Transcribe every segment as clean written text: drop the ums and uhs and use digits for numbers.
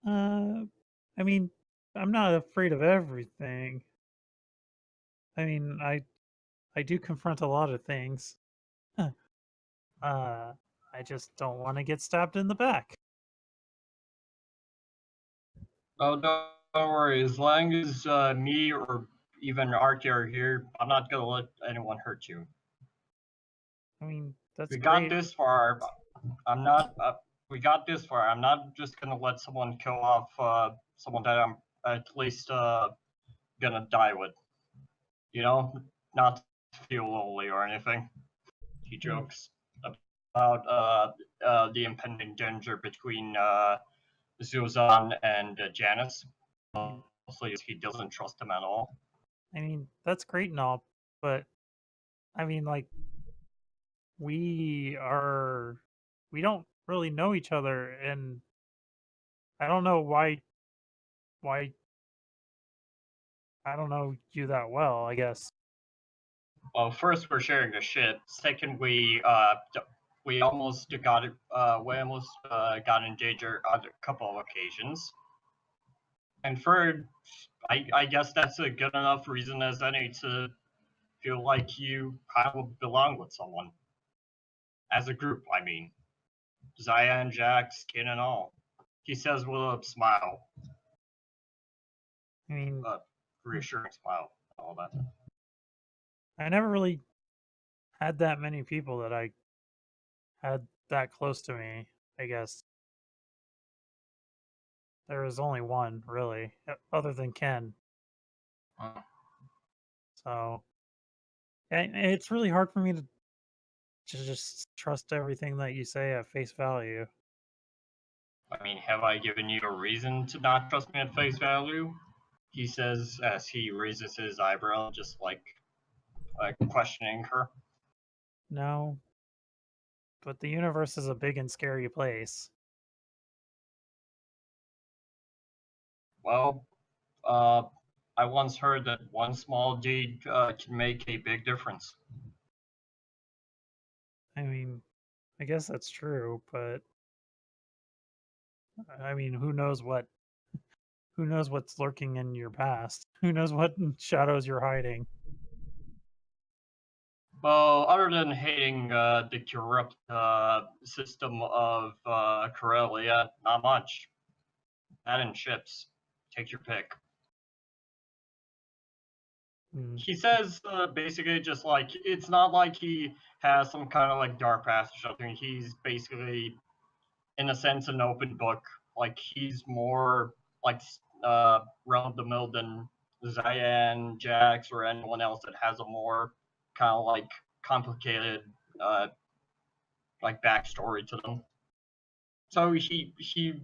Uh, I mean, I'm not afraid of everything. I mean, I do confront a lot of things. uh, I just don't want to get stabbed in the back. Oh, don't worry. As long as me or even Artie are here, I'm not gonna let anyone hurt you. I mean, that's We got great. this far. I'm not. We got this far. I'm not just gonna let someone kill off someone that I'm at least gonna die with. You know, not to feel lonely or anything. He I mean, jokes about the impending danger between Zuzan and Janice. I mean, Mostly, he doesn't trust them at all. I mean, that's great and all, but I mean, like, we are, we don't really know each other, and I don't know why, I don't know you that well, I guess. Well, first we're sharing a shit. Second, we almost got got in danger on a couple of occasions. And third, I guess that's a good enough reason as any to feel like you kind of belong with someone as a group. I mean, Zaya and Jack, skin and all. He says with a smile, I mean, a reassuring smile, all that. I never really had that many people that I had that close to me, I guess. There was only one, really, other than Ken. So, and it's really hard for me to just trust everything that you say at face value. I mean, have I given you a reason to not trust me at face value? He says as he raises his eyebrow, just like questioning her. No, but the universe is a big and scary place. Well, I once heard that one small deed can make a big difference. I mean, I guess that's true, but I mean, who knows what's lurking in your past? Who knows what shadows you're hiding? Well, other than hating the corrupt system of Corellia, not much. That and chips. Take your pick. Mm, He says basically just like it's not like he has some kind of like dark past or something. He's basically, in a sense, an open book. Like he's more like round the mill than Zayan, Jax, or anyone else that has a more kind of like complicated like backstory to them. So he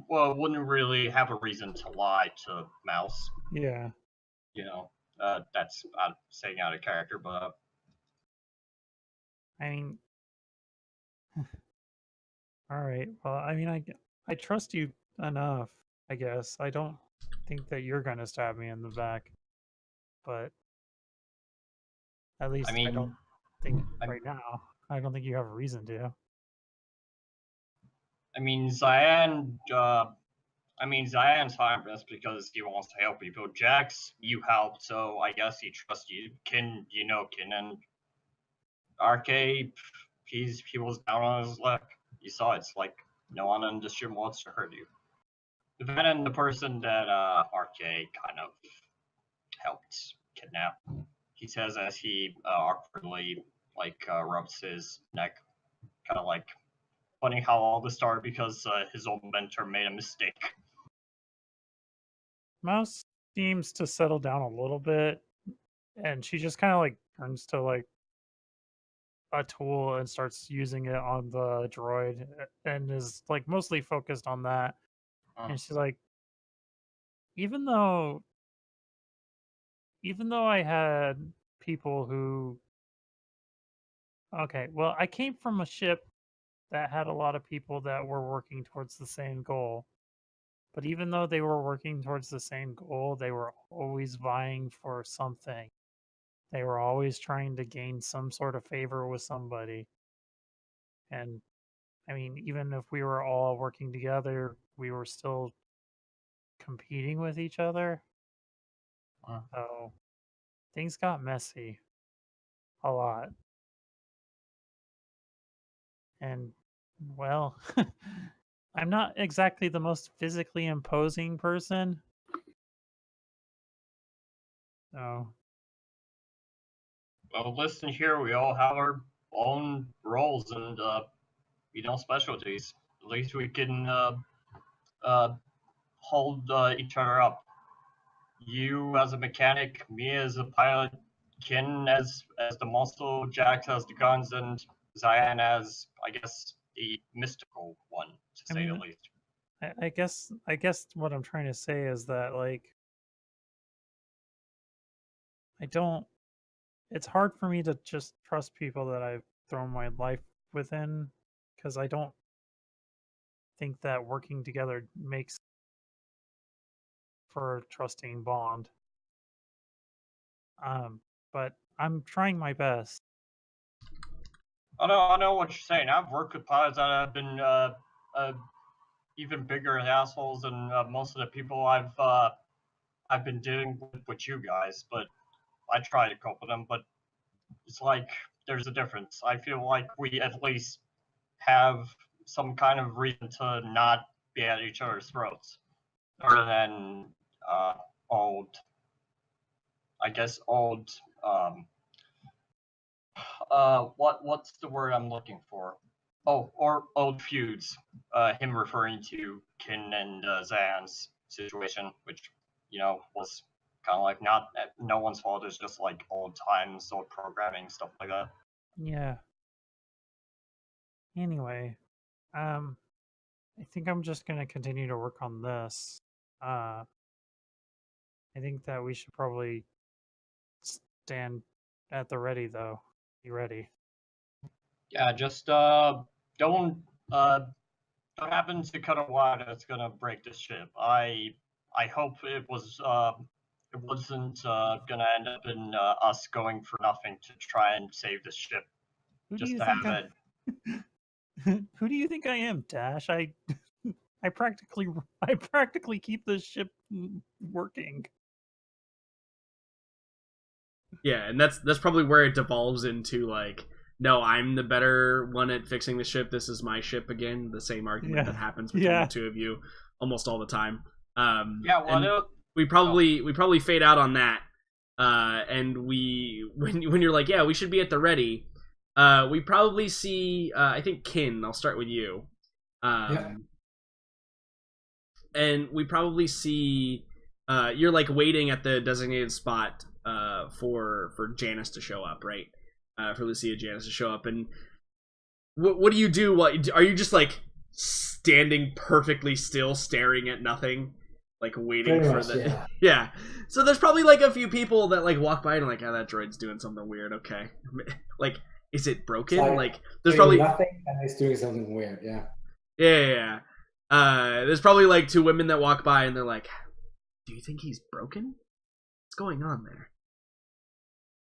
wouldn't really have a reason to lie to Mouse. yeah, You know, that's saying out of character, but I mean, all right. Well, I mean, I trust you enough, I guess. I don't think that you're gonna stab me in the back, but at I least I don't mean, think I, right now. I don't think you have a reason to. I mean, Cyan. I mean, Zion's harmless because he wants to help people. Jax, you helped, so I guess he trusts you. Kin, you know Kin, and RK, he was down on his luck. You saw it's like no one in this gym wants to hurt you. That and the person that RK kind of helped kidnap. He says as he awkwardly rubs his neck, kind of like funny how all this started because his old mentor made a mistake. Mouse seems to settle down a little bit, and she just kind of like turns to like a tool and starts using it on the droid and is like mostly focused on that. Uh, And she's like, even though even though I had people who okay, well, I came from a ship that had a lot of people that were working towards the same goal. But even though they were working towards the same goal, they were always vying for something. They were always trying to gain some sort of favor with somebody. And I mean, even if we were all working together, we were still competing with each other. Uh, So things got messy a lot. And well, I'm not exactly the most physically imposing person. So well, listen here, we all have our own roles and specialties. At least we can uh, hold each other up. You as a mechanic, me as a pilot, Kin as the muscle, Jax as the guns, and Zion as, I guess, the mystical one, to I say the mean, least. I guess what I'm trying to say is that like I don't. It's hard for me to just trust people that I've thrown my life within because I don't think that working together makes for a trusting bond. But I'm trying my best. I know what you're saying. I've worked with pilots that have been even bigger assholes than most of the people I've been dealing with you guys. But I try to cope with them. But it's like there's a difference. I feel like we at least have some kind of reason to not be at each other's throats, other than uh, old, I guess old. Um, what's the word I'm looking for? Oh, or old feuds. Him referring to Kin and Zan's situation, which was kind of like not no one's fault. It's just like old times, old programming, stuff like that. Yeah. Anyway, um, I think I'm just gonna continue to work on this. Uh, I think that we should probably stand at the ready, though. Be ready. Yeah, just don't uh don't happen to cut a wire that's gonna break the ship. I hope it wasn't gonna end up in us going for nothing to try and save the ship Who do just you to think have I? it. Who do you think I am, Dash? I practically I practically keep this ship working. Yeah, and that's probably where it devolves into like, no, I'm the better one at fixing the ship. This is my ship again. The same argument that happens between the two of you almost all the time. Yeah, well, we probably fade out on that. And when you're like, yeah, we should be at the ready. We probably see. I think Kin. I'll start with you. And we probably see. You're like waiting at the designated spot for Janice to show up, right? For Lucia Janice to show up, and what do you do? What are you just like standing perfectly still, staring at nothing, like waiting for the yeah. So there's probably like a few people that like walk by and are like, oh, that droid's doing something weird. Okay, like is it broken? Like there's probably nothing, and it's doing something weird. Yeah. Yeah. There's probably like two women that walk by and they're like, do you think he's broken? What's going on there?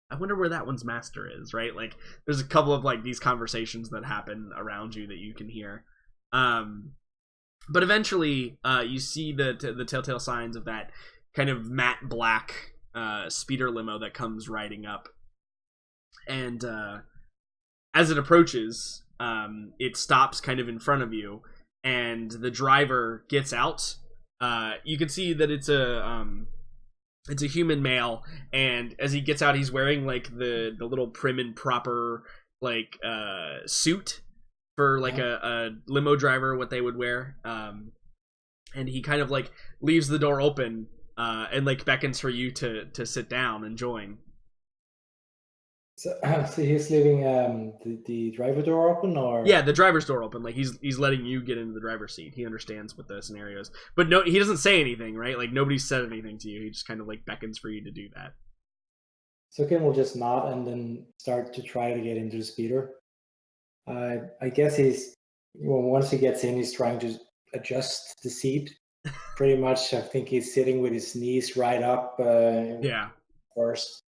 I wonder where that one's master is, right? Like, there's a couple of like these conversations that happen around you that you can hear. But eventually, you see the telltale signs of that kind of matte black speeder limo that comes riding up, and as it approaches, it stops kind of in front of you, and the driver gets out. You can see that it's a human male, and as he gets out, he's wearing like the little prim and proper like suit for like a limo driver, what they would wear. And he kind of like leaves the door open and like beckons for you to sit down and join. So he's leaving the driver door open, or yeah, the driver's door open. Like he's letting you get into the driver's seat. He understands what the scenario is, but no, he doesn't say anything, right? Like nobody said anything to you. He just kind of like beckons for you to do that. So Ken will just nod and then start to try to get into the speeder. I guess once he gets in, he's trying to adjust the seat. Pretty much, I think he's sitting with his knees right up. First.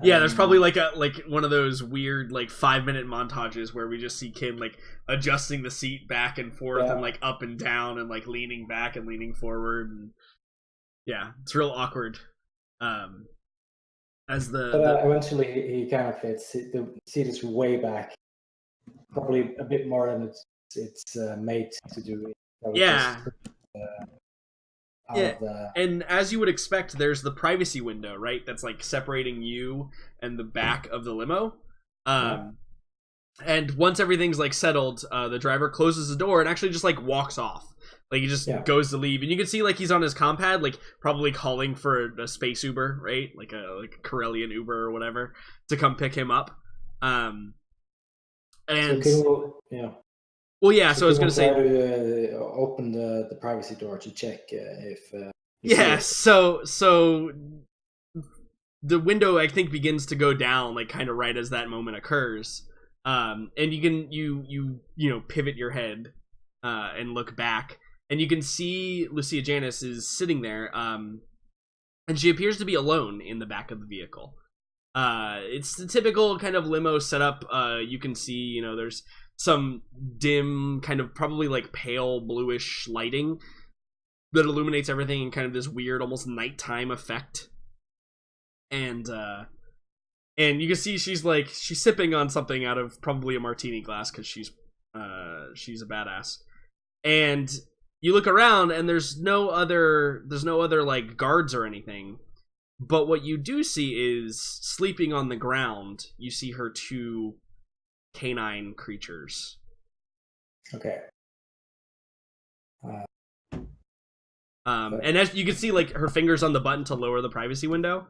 Yeah, there's probably like one of those weird like 5-minute montages where we just see Kim like adjusting the seat back and forth and like up and down and like leaning back and leaning forward. And Yeah, it's real awkward. As But the eventually he kind of fits. The seat is way back, probably a bit more than it's made to do. So we yeah. just, out Yeah, of the and as you would expect, there's the privacy window, right? That's like separating you and the back of the limo. And once everything's like settled, the driver closes the door and actually just like walks off. Like he just goes to leave, and you can see like he's on his compad, like probably calling for a space Uber, right? Like a Corellian Uber or whatever to come pick him up. And well, yeah. So I was gonna say, open the privacy door to check if. So the window I think begins to go down, like kind of right as that moment occurs. And you can you pivot your head and look back, and you can see Lucia Janice is sitting there, and she appears to be alone in the back of the vehicle. It's the typical kind of limo setup. You can see, there's some dim, kind of probably like pale bluish lighting that illuminates everything in kind of this weird, almost nighttime effect. And you can see she's sipping on something out of probably a martini glass because she's a badass. And you look around and there's no other like guards or anything. But what you do see is sleeping on the ground, you see her two canine creatures. Okay. And as you can see, like her fingers on the button to lower the privacy window.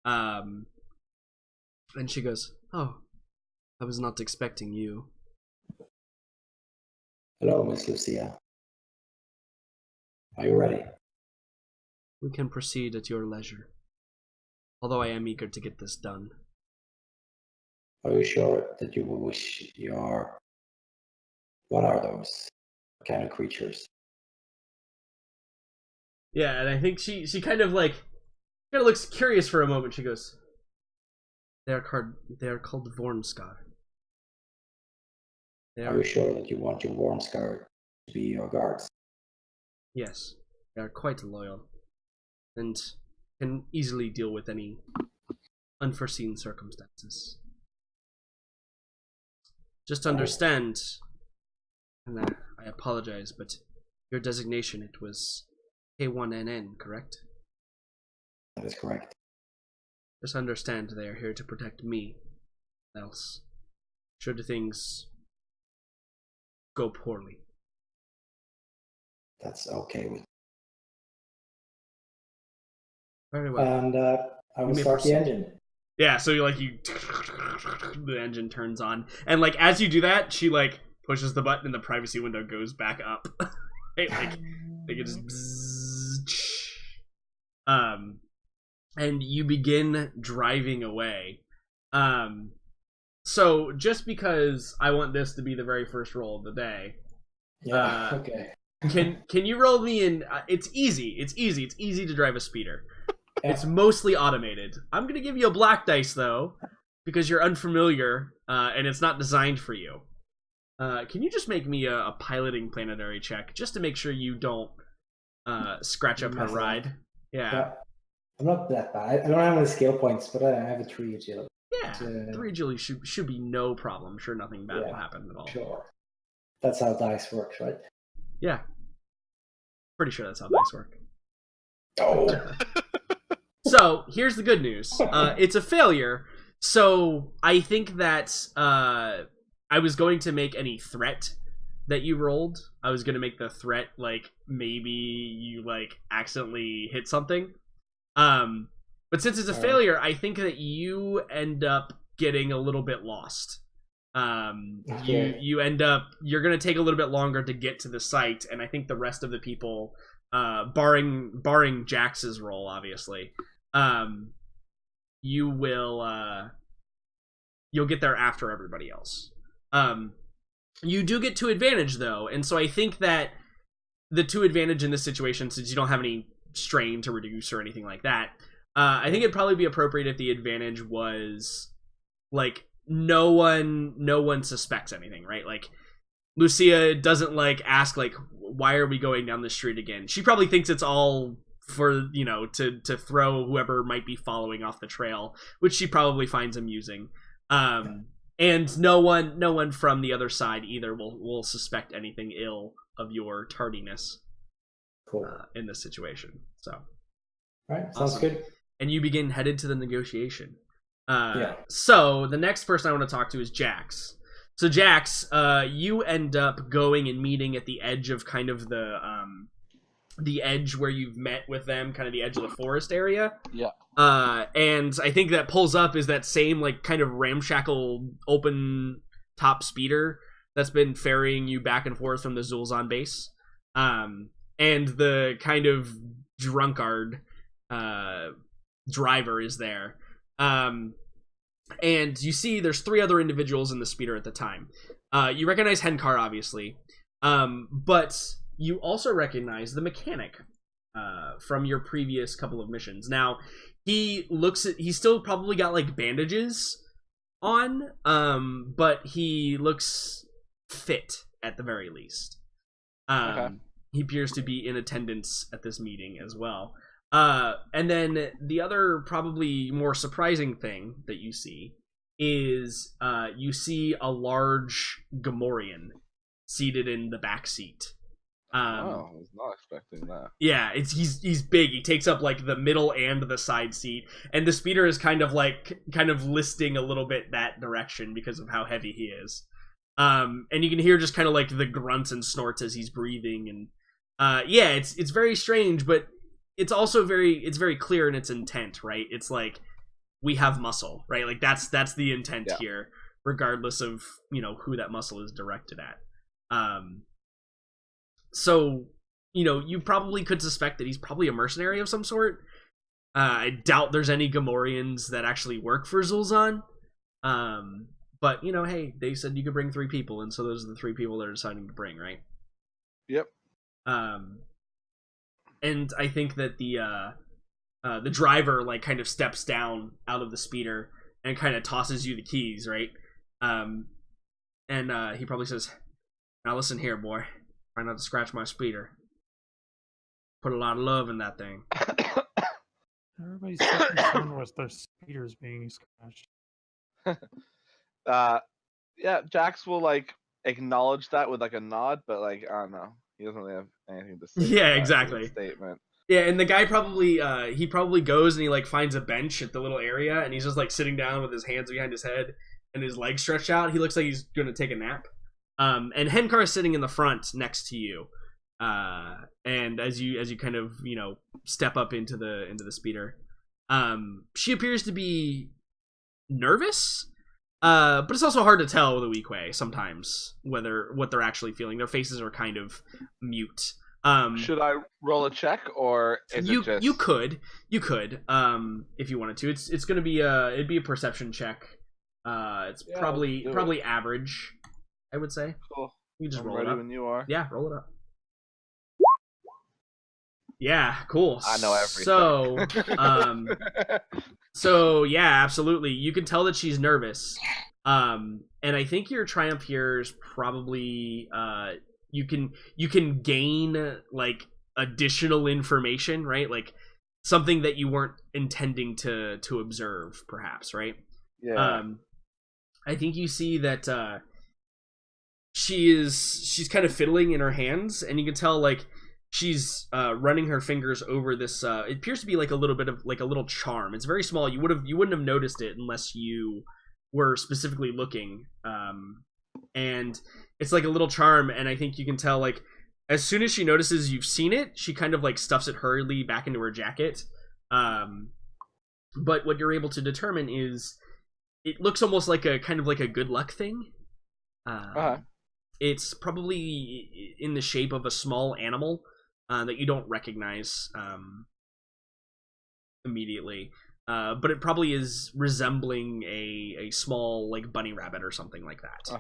And she goes, "Oh, I was not expecting you." Hello, Miss Lucia. Are you ready? We can proceed at your leisure. Although I am eager to get this done. Are you sure that you will wish your... What are those kind of creatures? Yeah, and I think she kind of looks curious for a moment. She goes, They are called Vormskar. Are you sure that you want your Vormskar to be your guards? Yes, they are quite loyal, and can easily deal with any unforeseen circumstances. Just understand, and I apologize, but your designation, it was K1NN, correct? That is correct. Just understand they are here to protect me. Else, should things go poorly. That's okay with me. Very well. And I will start the engine. Yeah, so the engine turns on, and as you do that, she pushes the button, and the privacy window goes back up. Right? It just and you begin driving away. So just because I want this to be the very first roll of the day, okay. Can you roll me in? It's easy. It's easy to drive a speeder. Yeah. It's mostly automated. I'm gonna give you a black dice though, because you're unfamiliar and it's not designed for you. Can you just make me a piloting planetary check just to make sure you don't scratch up her ride? Yeah. I'm not that bad. I don't have any skill points, but I have a 3 agility. Yeah, 3 agility should be no problem. I'm sure nothing bad will happen at all. Sure. That's how dice works, right? Yeah. Pretty sure that's how dice work. Oh. So, here's the good news. It's a failure, so I think that I was going to make any threat that you rolled. I was going to make the threat, maybe you, accidentally hit something. But since it's a failure, I think that you end up getting a little bit lost. Okay. You end up, you're going to take a little bit longer to get to the site, and I think the rest of the people, barring Jax's role, obviously, you will, you'll get there after everybody else. You do get 2 advantage though, and so I think that the 2 advantage in this situation, since you don't have any strain to reduce or anything like that, I think it'd probably be appropriate if the advantage was no one suspects anything, right? Lucia doesn't ask why are we going down the street again. She probably thinks it's all for to throw whoever might be following off the trail, which she probably finds amusing. And no one from the other side either will suspect anything ill of your tardiness. Cool. In this situation. So, all right, sounds awesome. good. And you begin headed to the negotiation. Yeah. So the next person I want to talk to is Jax. So Jax, you end up going and meeting at the edge of kind of the edge where you've met with them, kind of the edge of the forest area. Yeah. And I think that pulls up is that same like kind of ramshackle open top speeder that's been ferrying you back and forth from the Zul'Zan base. And the kind of drunkard driver is there. And you see there's 3 other individuals in the speeder at the time. You recognize Henkar, obviously. But you also recognize the mechanic from your previous couple of missions. Now, he's still probably got like bandages on, but he looks fit at the very least. Okay. He appears to be in attendance at this meeting as well. And then the other probably more surprising thing that you see is you see a large Gamorrean seated in the back seat. I was not expecting that. Yeah, he's big. He takes up like the middle and the side seat, and the speeder is kind of listing a little bit that direction because of how heavy he is. And you can hear just kind of like the grunts and snorts as he's breathing, and yeah, it's very strange, but it's also very clear in its intent, right? It's like we have muscle, right? Like that's the intent here, regardless of who that muscle is directed at. So you probably could suspect that he's probably a mercenary of some sort. I doubt there's any Gamorreans that actually work for Zul'Zan. But hey, they said you could bring 3 people, and so those are the 3 people they're deciding to bring, right? Yep. And I think that the driver like kind of steps down out of the speeder and kind of tosses you the keys, right? And he probably says, "Now listen here, boy. Try not to scratch my speeder. Put a lot of love in that thing." Everybody's so concerned with their speeders being scratched. Yeah, Jax will like acknowledge that with like a nod, but like I don't know, he doesn't really have anything to say. Yeah, exactly. Statement. Yeah, and the guy probably goes and he like finds a bench at the little area, and he's just like sitting down with his hands behind his head and his legs stretched out. He looks like he's gonna take a nap. And Henkar is sitting in the front next to you. And as you kind of step up into the speeder, she appears to be nervous. But it's also hard to tell with a weak way sometimes what they're actually feeling. Their faces are kind of mute. Should I roll a check, or is it just... You could if you wanted to. It's gonna be it'd be a perception check. It's probably average, I would say. Cool. You just I'm roll ready it up. when you are. Yeah, roll it up. Yeah, cool. I know everything. So yeah, absolutely. You can tell that she's nervous. And I think your triumph here is probably you can gain like additional information, right? Like something that you weren't intending to observe, perhaps, right? Yeah. I think you see that she's kind of fiddling in her hands, and you can tell like she's running her fingers over this it appears to be like a little bit of like a little charm. It's very small. You wouldn't have noticed it unless you were specifically looking. And it's like a little charm, and I think you can tell like as soon as she notices you've seen it, she kind of like stuffs it hurriedly back into her jacket. But what you're able to determine is it looks almost like a kind of like a good luck thing. It's probably in the shape of a small animal that you don't recognize immediately. But it probably is resembling a small like bunny rabbit or something like that.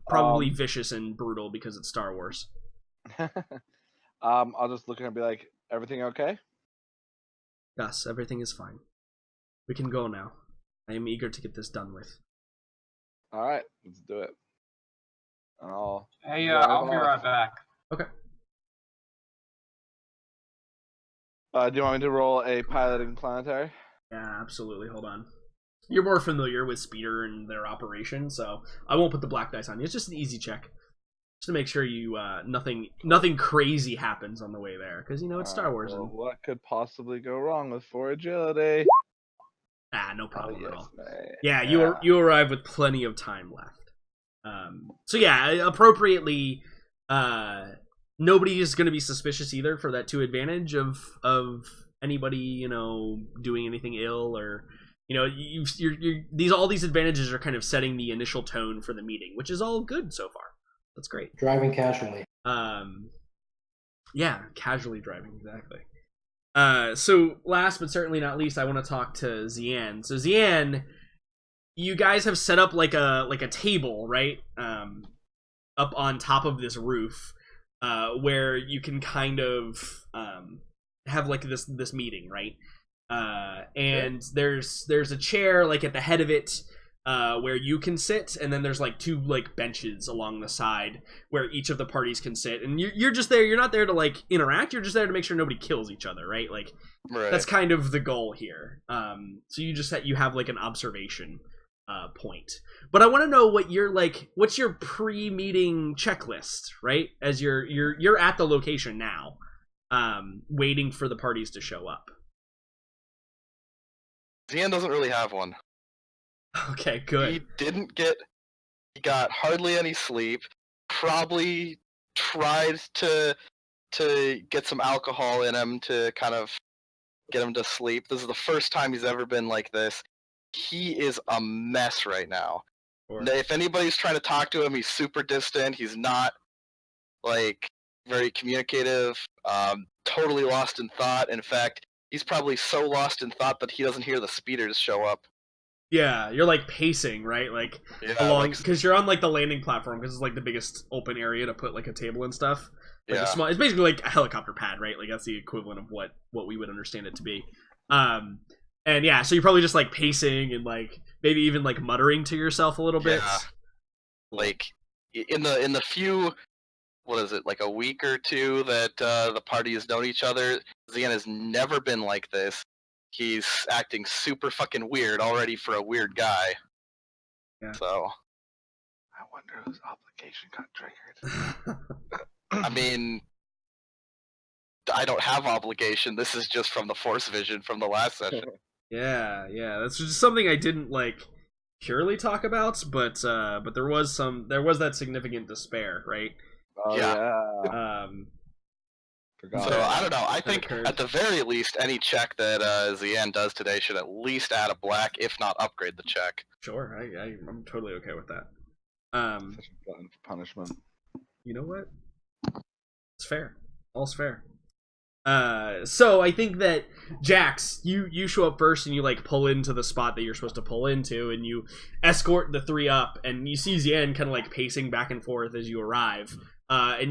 Probably vicious and brutal because it's Star Wars. I'll just look at her and be like, everything okay? Yes, everything is fine. We can go now. I am eager to get this done with. Alright, let's do it. Hey, I'll be right back. Okay. Do you want me to roll a piloting planetary? Yeah, absolutely. Hold on. You're more familiar with Speeder and their operation, so I won't put the black dice on you. It's just an easy check, just to make sure you nothing crazy happens on the way there, because it's Star Wars. Well, what could possibly go wrong with 4 agility? No problem at all. Mate. Yeah, you arrive with plenty of time left. So yeah, appropriately, nobody is going to be suspicious either for that 2 advantage of anybody doing anything ill, or all these advantages are kind of setting the initial tone for the meeting, which is all good so far. That's great. Driving casually. Yeah, casually driving, exactly. So last but certainly not least, I want to talk to Xian. So Xian, you guys have set up like a table, right? Up on top of this roof, where you can kind of have like this meeting, right? And there's a chair like at the head of it, where you can sit, and then there's like 2 like benches along the side where each of the parties can sit, and you're just there. You're not there to like interact. You're just there to make sure nobody kills each other, right? Like that's kind of the goal here. So you have like an observation point. But I want to know what's your pre-meeting checklist, right? As you're at the location now, waiting for the parties to show up. Xian doesn't really have one. Okay, good. He got hardly any sleep. Probably tried to get some alcohol in him to kind of get him to sleep. This is the first time he's ever been like this. He is a mess right now. Sure. If anybody's trying to talk to him, he's super distant. He's not like very communicative. Totally lost in thought. In fact, he's probably so lost in thought that he doesn't hear the speeders show up. Yeah, you're like pacing, right? Like along, because you're on like the landing platform, because it's like the biggest open area to put like a table and stuff. Like it's basically like a helicopter pad, right? Like that's the equivalent of what we would understand it to be. And yeah, so you're probably just like pacing and like maybe even like muttering to yourself a little bit. Yeah. Like in the few, what is it, like a week or 2 that the party has known each other, Xian has never been like this. He's acting super fucking weird already for a weird guy. Yeah. So I wonder whose obligation got triggered. I mean, I don't have obligation. This is just from the Force vision from the last session. Yeah, that's just something I didn't like purely talk about, but there was that significant despair, right? Oh, yeah. Forgot. So I don't know. I think occurred. at the very least, any check that Xian does today should at least add a black, if not upgrade the check. Sure, I'm totally okay with that. Such a glutton for punishment. You know what? It's fair. All's fair. So I think that Jax, you show up first and you like pull into the spot that you're supposed to pull into, and you escort the 3 up, and you see Xian kind of like pacing back and forth as you arrive. And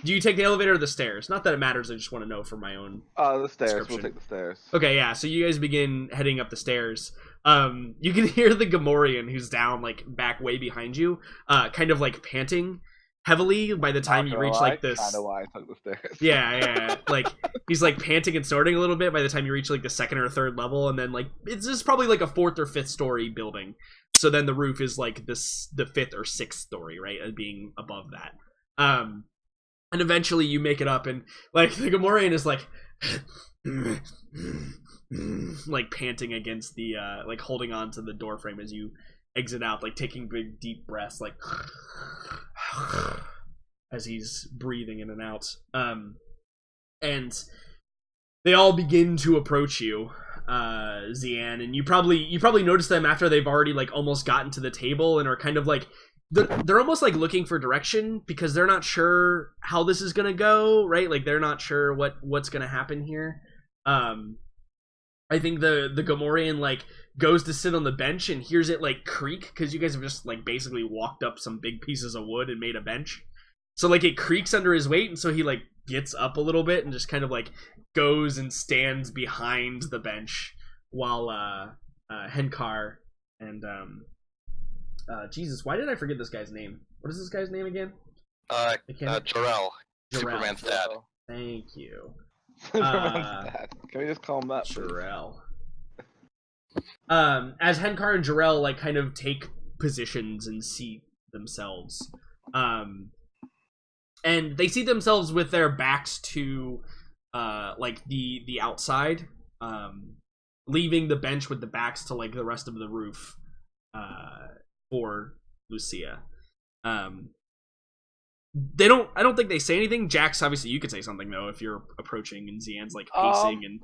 do you take the elevator or the stairs? Not that it matters, I just want to know for my own The stairs. We'll description. take the stairs. Okay, yeah, so you guys begin heading up the stairs. You can hear the Gamorrean, who's down like back way behind you, kind of like panting heavily by the time you reach like this. Kind of why I took the stairs. Yeah, like he's like panting and snorting a little bit by the time you reach like the 2nd or 3rd level, and then like it's just probably like a 4th or 5th story building. So then the roof is like the 5th or 6th story, right, as being above that. And eventually you make it up, and like the Gamorrean is like like panting against the like holding on to the door frame as you exit out, like taking big deep breaths, like as he's breathing in and out. And they all begin to approach you, Xian, and you probably notice them after they've already like almost gotten to the table and are kind of like they're almost like looking for direction because they're not sure how this is gonna go, right? Like they're not sure what's gonna happen here. I think the Gamorrean like goes to sit on the bench and hears it like creak, because you guys have just like basically walked up some big pieces of wood and made a bench. So like it creaks under his weight, and so he like gets up a little bit and just kind of like goes and stands behind the bench while Henkar and Jesus, why did I forget this guy's name? What is this guy's name again? Jor-El, Superman's dad. Thank you. Zimmerman's dad. Can we just call him that? Please? Jarrell. As Henkar and Jarrell like kind of take positions and seat themselves, and they see themselves with their backs to like the outside, leaving the bench with the backs to like the rest of the roof for Lucia. I don't think they say anything. Jax, obviously you could say something though if you're approaching and Zian's like pacing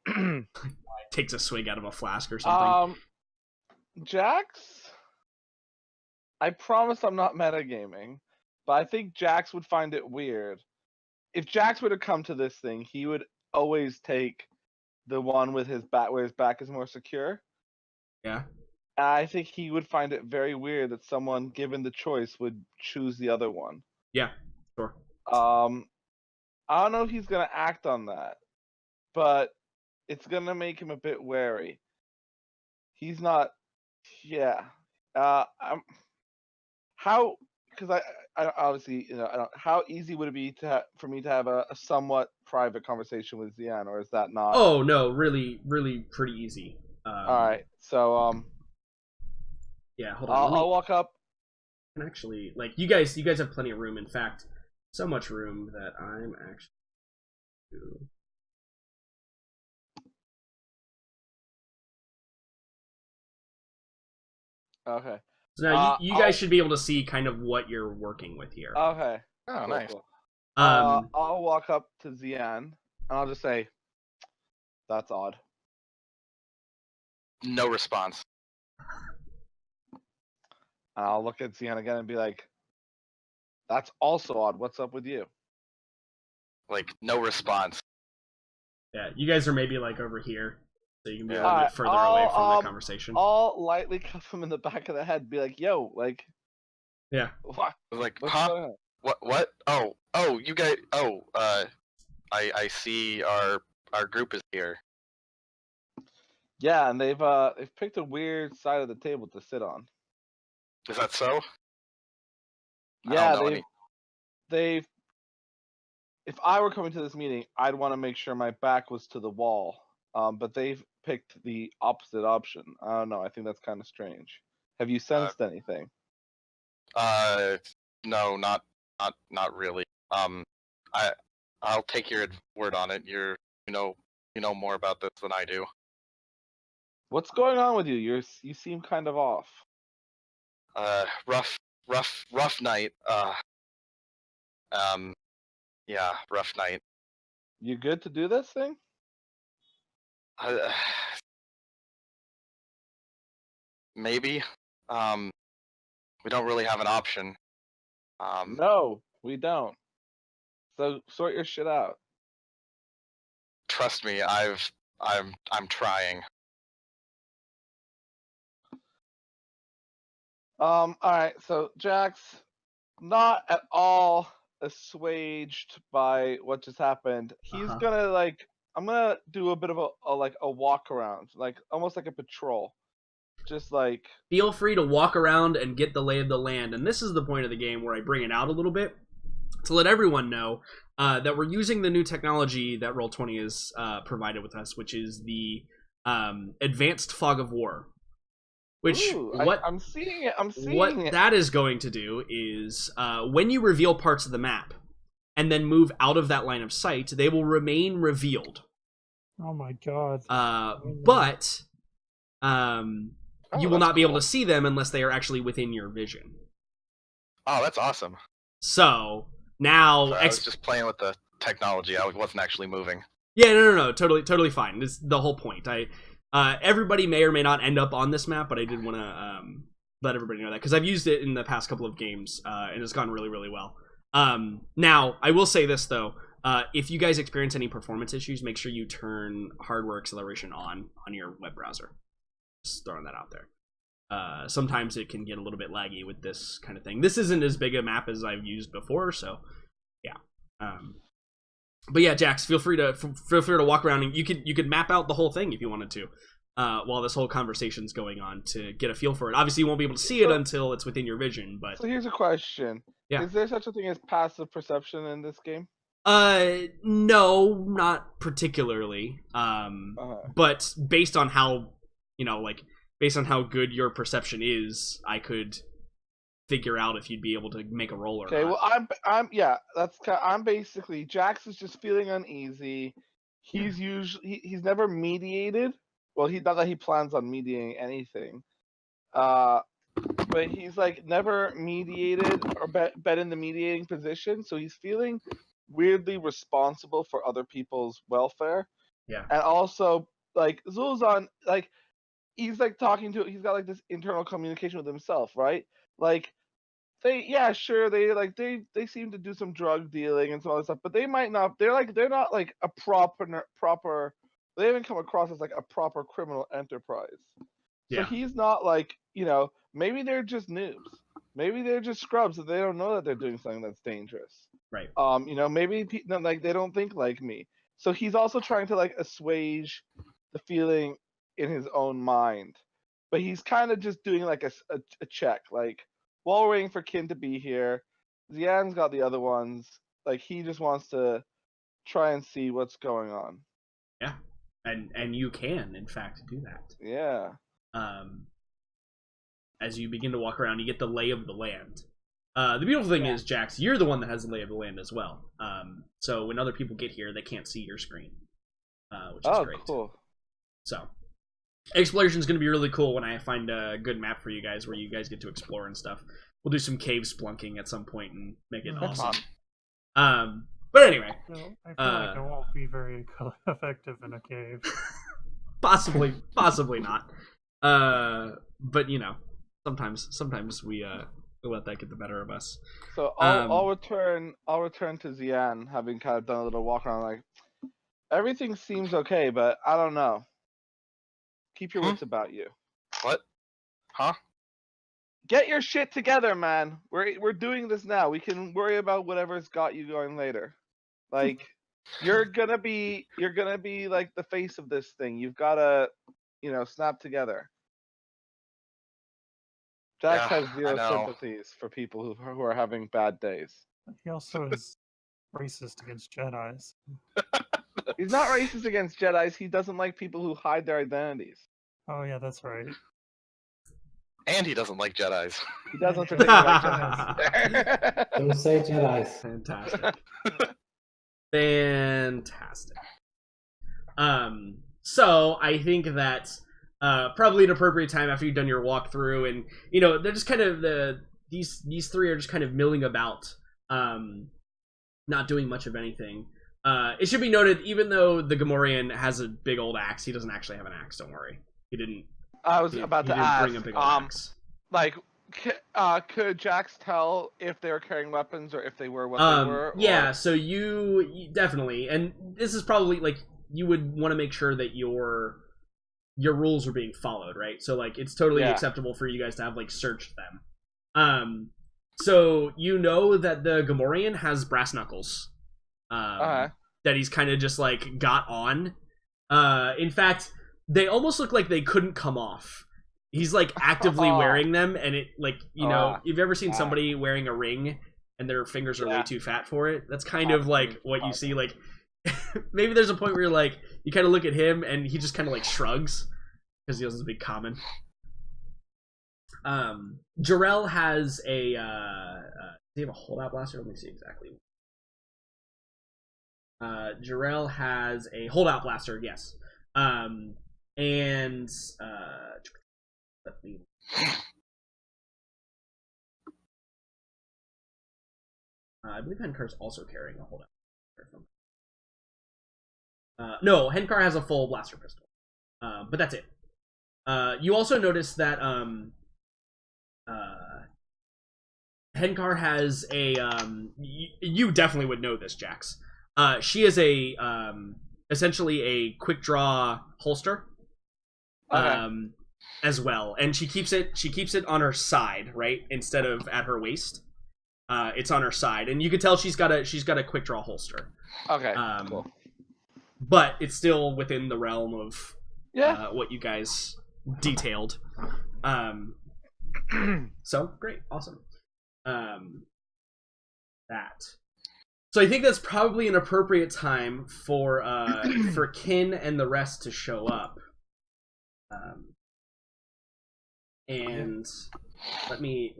and takes a swig out of a flask or something. Jax, I promise I'm not metagaming, but I think Jax would find it weird. If Jax were to come to this thing, he would always take the one with his back where his back is more secure. Yeah. And I think he would find it very weird that someone given the choice would choose the other one. Yeah, sure. I don't know if he's gonna act on that, but it's gonna make him a bit wary. He's not. Yeah. How? Because I obviously I don't. How easy would it be for me to have a somewhat private conversation with Zian, or is that not? Oh no, really, really pretty easy. All right. So yeah, hold on. I'll walk up. And actually, like you guys have plenty of room. In fact, so much room that I'm actually. Okay. So now you guys should be able to see kind of what you're working with here. Okay. Oh, Cool, nice. cool. I'll walk up to Zian and I'll just say, "That's odd." No response. And I'll look at Zian again and be like, "That's also odd. What's up with you?" Like, no response. Yeah, you guys are maybe like over here, so you can be a Yeah. little bit further away from the conversation. I'll lightly cuff him in the back of the head, be like, "Yo, like, Yeah. what? I was like, What's huh? going on?" What? Oh, you guys. Oh, I see our group is here. Yeah, and they've picked a weird side of the table to sit on. Is that so? I Yeah, don't know any. they've. If I were coming to this meeting, I'd want to make sure my back was to the wall. But they've picked the opposite option. I don't know. I think that's kind of strange. Have you sensed anything? No, not really. I'll take your word on it. You know more about this than I do. What's going on with you? You seem kind of off. Rough night. Yeah, rough night. You good to do this thing? Maybe. We don't really have an option. No, we don't. So sort your shit out. Trust me, I'm trying. All right. So Jax, not at all assuaged by what just happened. He's gonna like. I'm gonna do a bit of a walk around, like almost like a patrol. Just like feel free to walk around and get the lay of the land. And this is the point of the game where I bring it out a little bit to let everyone know that we're using the new technology that Roll20 has provided with us, which is the advanced fog of war. Which I'm seeing it. What that is going to do is when you reveal parts of the map and then move out of that line of sight, they will remain revealed. Oh my god. But you will not be able cool. to see them unless they are actually within your vision. Oh, that's awesome. So now So I was just playing with the technology. I wasn't actually moving. Yeah, no, totally fine. This is the whole point. Everybody may or may not end up on this map, but I did want to let everybody know that because I've used it in the past couple of games and it's gone really, really well. Now, I will say this though: if you guys experience any performance issues, make sure you turn hardware acceleration on your web browser. Just throwing that out there. Sometimes it can get a little bit laggy with this kind of thing. This isn't as big a map as I've used before, so yeah. But yeah, Jax, feel free to walk around and you could map out the whole thing if you wanted to, while this whole conversation's going on to get a feel for it. Obviously, you won't be able to see it until it's within your vision. But so here's a question: Yeah. Is there such a thing as passive perception in this game? No, not particularly. But based on how, based on how good your perception is, I could figure out if you'd be able to make a roll or Okay, not. well, I'm basically Jax is just feeling uneasy. He's he's never mediated. Well, not that he plans on mediating anything. But he's like never mediated or been in the mediating position, so he's feeling weirdly responsible for other people's welfare. Yeah. And also, like Zul'Zan, like he's like he's got like this internal communication with himself, right? Like they seem to do some drug dealing and some other stuff, but they might not. They're not like a proper. They haven't come across as like a proper criminal enterprise. So he's not like, maybe they're just noobs. Maybe they're just scrubs and they don't know that they're doing something that's dangerous. Right. Maybe like they don't think like me. So he's also trying to like assuage the feeling in his own mind. But he's kind of just doing like a check. Like, while we're waiting for Kin to be here, Xian's got the other ones. Like, he just wants to try and see what's going on. Yeah. And you can, in fact, do that. Yeah. As you begin to walk around, you get the lay of the land. The beautiful thing is, Jax, you're the one that has the lay of the land as well. So when other people get here, they can't see your screen, which is great. Cool. So exploration is going to be really cool when I find a good map for you guys where you guys get to explore and stuff. We'll do some cave splunking at some point and make it awesome. But anyway, I feel like it won't be very effective in a cave. possibly not. But sometimes we let that get the better of us. So I'll return to Xian, having kind of done a little walk around. Like, everything seems okay, but I don't know. Keep your wits about you. What? Huh? Get your shit together, man. We're doing this now. We can worry about whatever's got you going later. Like, you're gonna be like the face of this thing. You've gotta, snap together. Jax has zero sympathies for people who are having bad days. He also is racist against Jedis. He's not racist against Jedis. He doesn't like people who hide their identities. Oh yeah, that's right. And he doesn't like Jedis. He doesn't particularly like Jedis. Don't say Jedi's. Fantastic. Fantastic. So I think that probably an appropriate time after you've done your walkthrough, and they're just kind of these three are just kind of milling about, not doing much of anything. It should be noted, even though the Gamorrean has a big old axe, he doesn't actually have an axe. Don't worry, he didn't. I was about to ask. Bring a big old axe. Like, could Jax tell if they were carrying weapons or if they were what they were? Yeah, so you definitely, and this is probably like you would want to make sure that your rules are being followed, right? So like it's totally acceptable for you guys to have like searched them. So that the Gamorrean has brass knuckles. That he's kind of just like got on. In fact, they almost look like they couldn't come off. He's like actively wearing them, and it like you've ever seen somebody wearing a ring and their fingers are way too fat for it? That's kind of like what you see. Like maybe there's a point where you're like you kind of look at him and he just kind of like shrugs because he doesn't speak common. Jarrell has a does he have a holdout blaster? Let me see exactly. Jarrell has a holdout blaster, yes. And let me. I believe Henkar's also carrying a holdout. No, Henkar has a full blaster pistol. But that's it. You also notice that Henkar has a you definitely would know this, Jax. She is a essentially a quick draw holster. As well, and she keeps it on her side, right, instead of at her waist. It's on her side, and you can tell she's got a quick draw holster. Okay, cool. But it's still within the realm of what you guys detailed. So great, awesome. That So I think that's probably an appropriate time for Kin and the rest to show up. And let me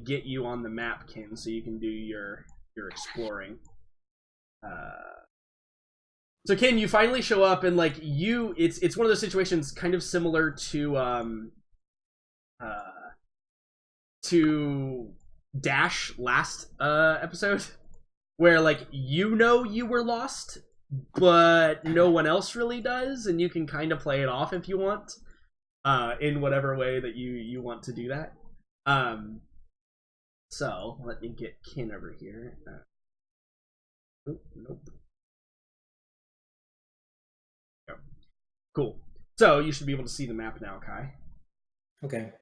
get you on the map, Kin, so you can do your exploring. So Kin, you finally show up, and like it's one of those situations kind of similar to Dash last episode, where like you were lost, but no one else really does, and you can kind of play it off if you want, in whatever way that you want to do that. So let me get Kin over here. Nope. Oh. Cool. So you should be able to see the map now, Kai. Okay.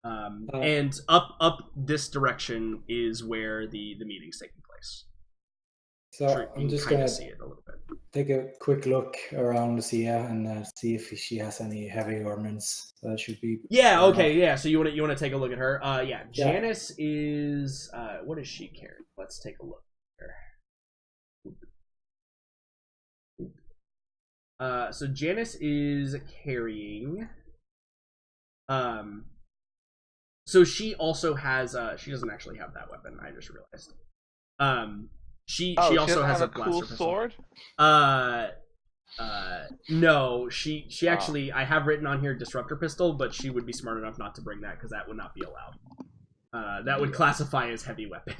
And up this direction is where the meeting's taking place. So Sure, I'm you just can gonna see it a little bit. take a quick look around Lucia and see if she has any heavy ornaments that should be. Yeah. Okay. Yeah. So you want to take a look at her? Yeah. Yeah. Janice is. What is she carrying? Let's take a look here. So Janice is carrying. So she also has. She doesn't actually have that weapon. I just realized. She also has a cool blaster sword. No, she actually. I have written on here disruptor pistol, but she would be smart enough not to bring that because that would not be allowed. That would classify as heavy weapon.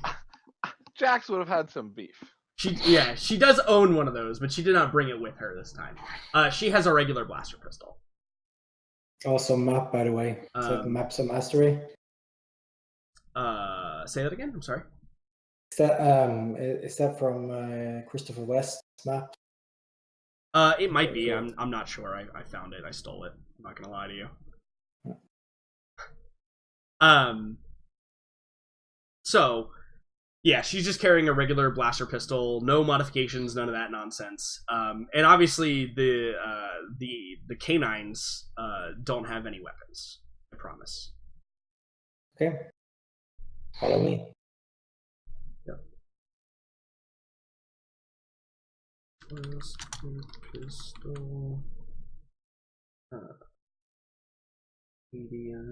Jax would have had some beef. She does own one of those, but she did not bring it with her this time. She has a regular blaster pistol. Also map, by the way. Is that Maps of Mastery? Say that again. I'm sorry. Is that from Christopher West's map? It might be. I'm not sure. I found it. I stole it. I'm not gonna lie to you. So, yeah, she's just carrying a regular blaster pistol, no modifications, none of that nonsense. And obviously the canines don't have any weapons. I promise. Okay. Follow me. Yep. Pistol. Media.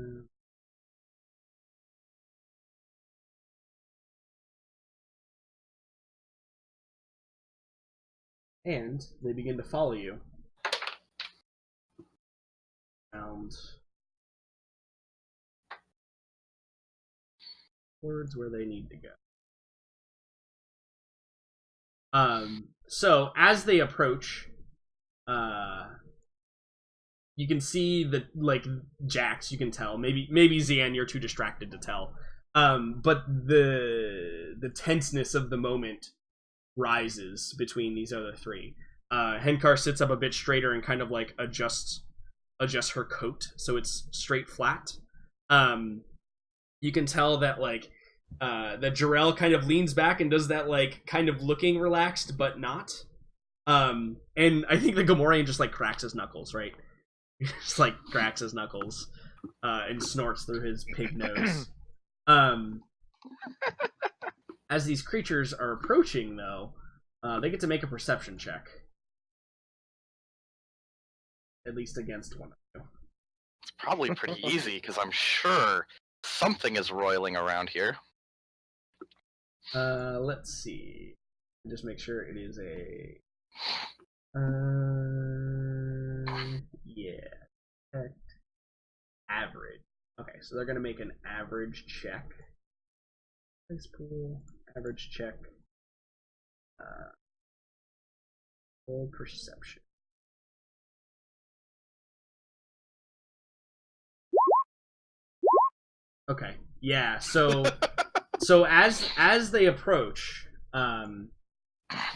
And they begin to follow you around towards where they need to go. So as they approach, you can see that, like, Jax, you can tell. Maybe Zian, you're too distracted to tell. But the tenseness of the moment rises between these other three. Henkar sits up a bit straighter and kind of like adjusts her coat so it's straight flat. You can tell that like that Jarrell kind of leans back and does that like kind of looking relaxed but not. And I think the Gamorrean just like cracks his knuckles, right? Just like cracks his knuckles and snorts through his pig nose. As these creatures are approaching, though, they get to make a perception check. At least against one of you. It's probably pretty easy, because I'm sure something is roiling around here. Let's see. Just make sure it is a... yeah. Average. Okay, so they're going to make an average check. Place pool, average check. Full perception. Okay, yeah. So as they approach,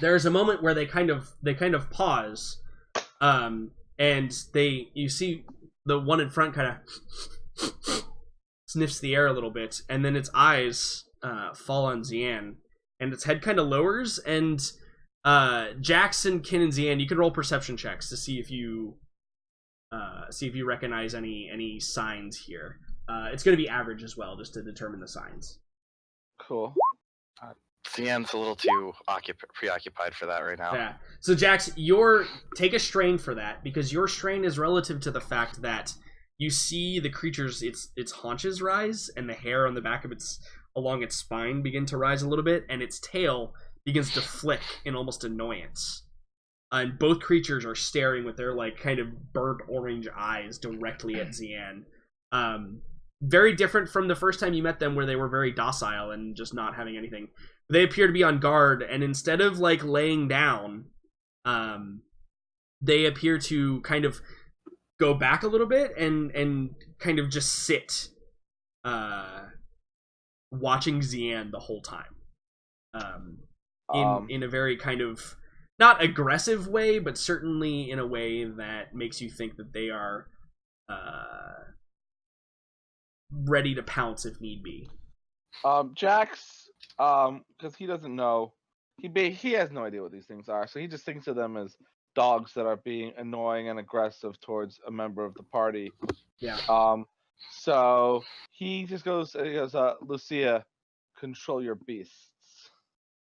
there's a moment where they kind of pause, and you see the one in front kind of sniffs the air a little bit, and then its eyes fall on Zian, and its head kind of lowers, and Jackson, Kin, and Zian, you can roll perception checks to see if you recognize any signs here. It's going to be average as well, just to determine the signs. Cool. Cian's a little too preoccupied for that right now. Yeah. So Jax, take a strain for that, because your strain is relative to the fact that you see the creature's its haunches rise and the hair on the back of along its spine begin to rise a little bit, and its tail begins to flick in almost annoyance. And both creatures are staring with their like kind of burnt orange eyes directly at Zian. Very different from the first time you met them, where they were very docile and just not having anything. They appear to be on guard, and instead of like laying down, they appear to kind of go back a little bit and kind of just sit, watching Zian the whole time. In a very kind of not aggressive way, but certainly in a way that makes you think that they are ready to pounce if need be. Jax, because he doesn't know, he has no idea what these things are, so he just thinks of them as dogs that are being annoying and aggressive towards a member of the party. Yeah. So he just goes, Lucia, control your beasts.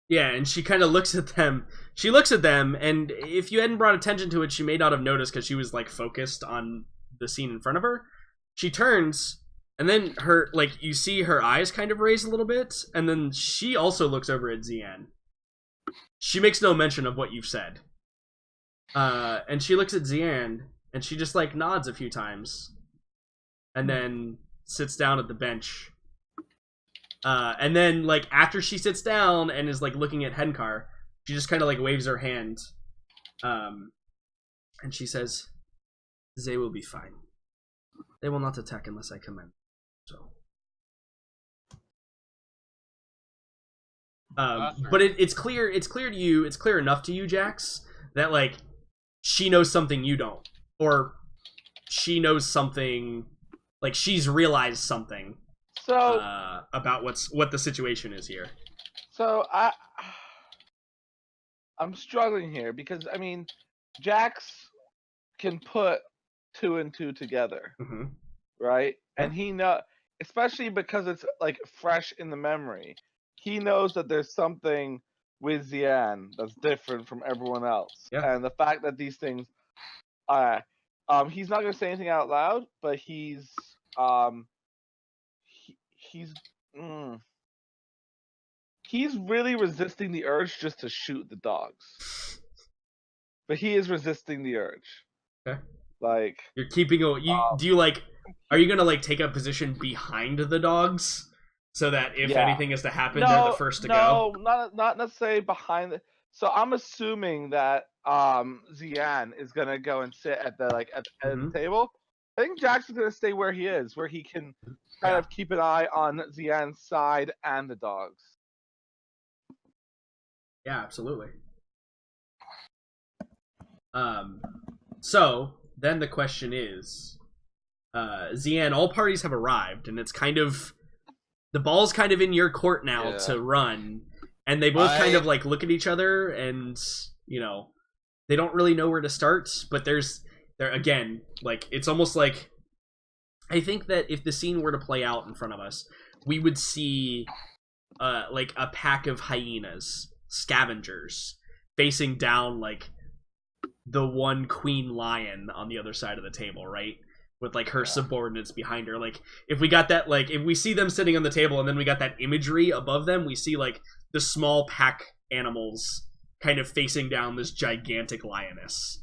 Yeah, and she kind of looks at them. She looks at them, and if you hadn't brought attention to it, she may not have noticed because she was like focused on the scene in front of her. She turns, and then you see her eyes kind of raise a little bit, and then she also looks over at Zian. She makes no mention of what you've said. And she looks at Zian, and she just like nods a few times, and then sits down at the bench. And then like after she sits down and is like looking at Henkar, she just kind of like waves her hand, and she says, "They will be fine. They will not attack unless I command." So, but it's clear to you. It's clear enough to you, Jax, that like she knows something you don't, or she knows something, like she's realized something. So about what the situation is here. So I'm struggling here because I mean, Jax can put 2 and 2 together, right? Yeah. And he know, especially because it's like fresh in the memory. He knows that there's something with Zian that's different from everyone else, and the fact that these things, he's not gonna say anything out loud, but he's really resisting the urge just to shoot the dogs. But he is resisting the urge. Okay. Like you're keeping are you gonna like take a position behind the dogs so that if anything is to happen, they're the first to go? No, not necessarily behind so I'm assuming that Zian is gonna go and sit at the at the table. I think Jackson's gonna stay where he is, where he can kind of keep an eye on Zian's side and the dogs. Yeah, absolutely. So then the question is, Zian, all parties have arrived, and it's kind of the ball's kind of in your court now to run, and they both kind of like look at each other, and you know, they don't really know where to start. But there again, like it's almost like, I think that if the scene were to play out in front of us, we would see like a pack of hyenas, scavengers, facing down like the one queen lion on the other side of the table, right? With like her subordinates behind her. Like if we got that, like if we see them sitting on the table and then we got that imagery above them, we see like the small pack animals kind of facing down this gigantic lioness,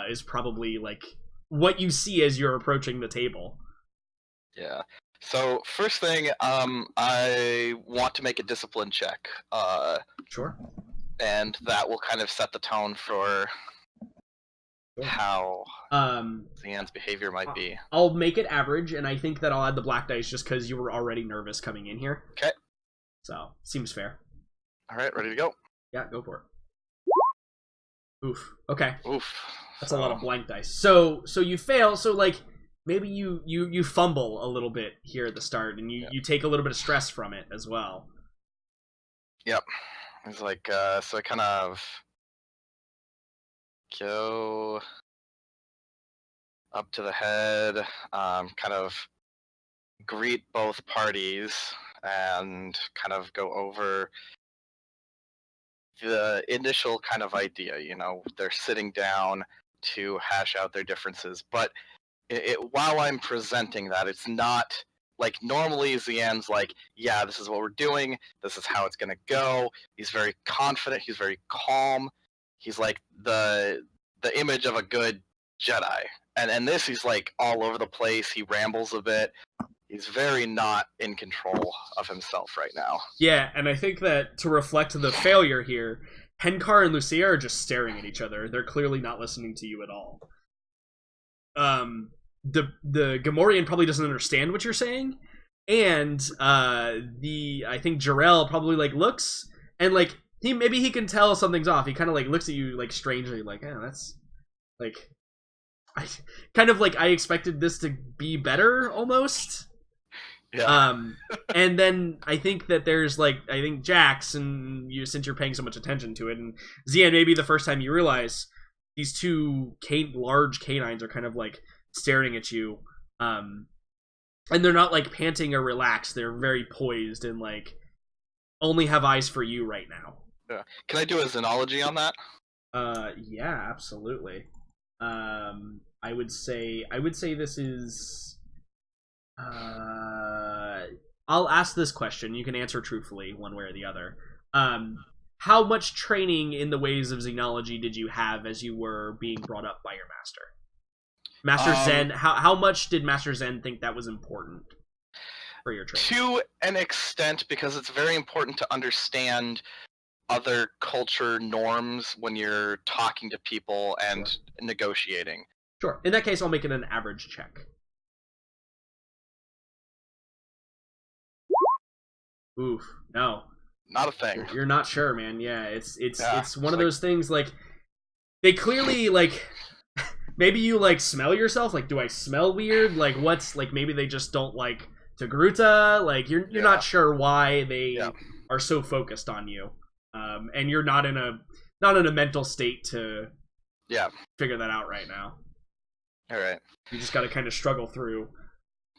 is probably like what you see as you're approaching the table. Yeah. So first thing, I want to make a discipline check. Sure. And that will kind of set the tone for how Zian's behavior might be. I'll make it average, and I think that I'll add the black dice just because you were already nervous coming in here. Okay. So, seems fair. Alright, ready to go? Yeah, go for it. Oof. Okay. Oof. That's a lot of blank dice. So you fail, so like maybe you fumble a little bit here at the start, and you take a little bit of stress from it as well. Yep. It's like, so I kind of go up to the head, kind of greet both parties, and kind of go over the initial kind of idea. They're sitting down to hash out their differences, but while I'm presenting that, it's not like normally Zian's like, yeah, this is what we're doing, this is how it's gonna go. He's very confident, he's very calm. He's like the image of a good Jedi. And this, he's like all over the place, he rambles a bit. He's very not in control of himself right now. Yeah, and I think that to reflect the failure here, Henkar and Lucia are just staring at each other. They're clearly not listening to you at all. The Gamorrean probably doesn't understand what you're saying, and I think Jarrell probably like looks and like maybe he can tell something's off. He kind of like looks at you like strangely, like, that's like I expected this to be better almost. Yeah. And then I think that there's I think Jax, and since you're paying so much attention to it, and Zian, maybe the first time you realize these two large canines are kind of like staring at you, and they're not like panting or relaxed. They're very poised and like only have eyes for you right now. Yeah. Can I do a xenology on that? Yeah, absolutely. I would say this is. I'll ask this question. You can answer truthfully, one way or the other. How much training in the ways of xenology did you have as you were being brought up by your master? Master Zen, how much did Master Zen think that was important for your training? To an extent, because it's very important to understand other culture norms when you're talking to people and negotiating. Sure. In that case, I'll make it an average check. Oof, no. Not a thing. You're not sure, man. Yeah, it's one of those things, like, they clearly, like, maybe you, like, smell yourself, like, do I smell weird? Like, what's, like, maybe they just don't like Togruta? Like, you're not sure why they are so focused on you. And you're not in a mental state to figure that out right now. All right. You just got to kind of struggle through.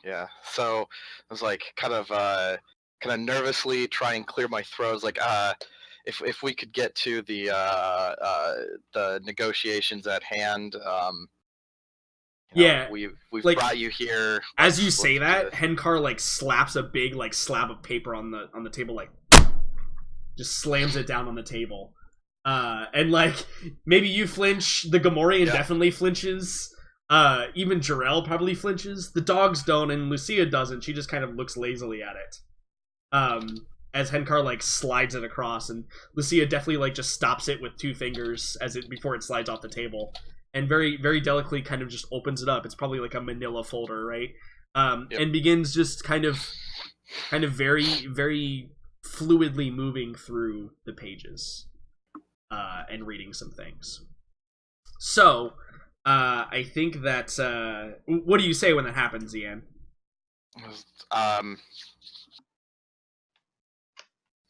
Yeah, so I was, like, kind of nervously try and clear my throat. I was like, if we could get to the negotiations at hand. We've like, brought you here. As you say that, Henkar like slaps a big like slab of paper on the table, like just slams it down on the table. And like maybe you flinch. The Gamorrean definitely flinches. Even Jarrell probably flinches. The dogs don't, and Lucia doesn't. She just kind of looks lazily at it. As Henkar like slides it across, and Lucia definitely like just stops it with two fingers before it slides off the table, and very very delicately kind of just opens it up. It's probably like a manila folder, right? And begins just kind of very very fluidly moving through the pages, and reading some things. So I think that what do you say when that happens, Ian?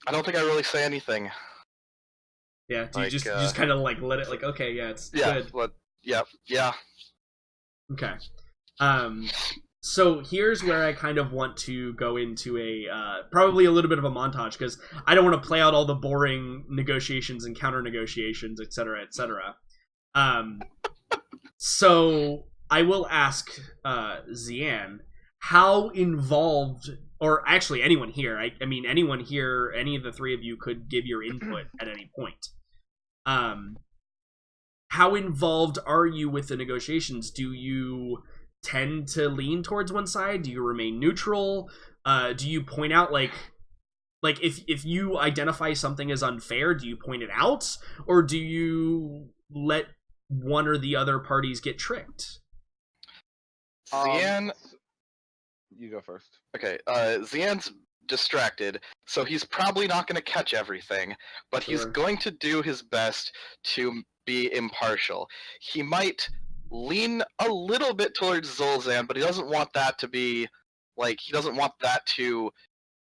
I don't think I really say anything. Yeah, do you just kind of like let it, like, okay, it's good. Yeah. Okay. So here's where I kind of want to go into a probably a little bit of a montage, because I don't want to play out all the boring negotiations and counter negotiations, etc., etc. So I will ask Zian, how involved, or actually anyone here, I mean anyone here, any of the three of you could give your input at any point. How involved are you with the negotiations? Do you tend to lean towards one side? Do you remain neutral? Do you point out, like if you identify something as unfair, do you point it out? Or do you let one or the other parties get tricked? Zian... You go first. Okay, Zian's distracted, so he's probably not going to catch everything, but he's going to do his best to be impartial. He might lean a little bit towards Zolzan, but he doesn't want that to be, like, he doesn't want that to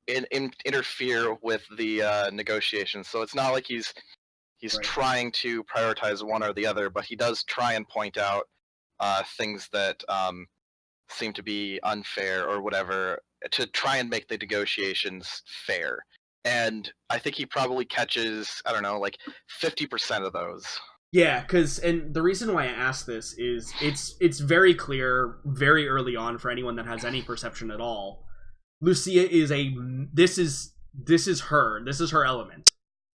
interfere with the negotiations. So it's not like he's trying to prioritize one or the other, but he does try and point out things that seem to be unfair or whatever, to try and make the negotiations fair. and I think he probably catches, I don't know, like 50% of those. Yeah, and the reason why I ask this is it's very clear very early on for anyone that has any perception at all. Lucia is this is her element.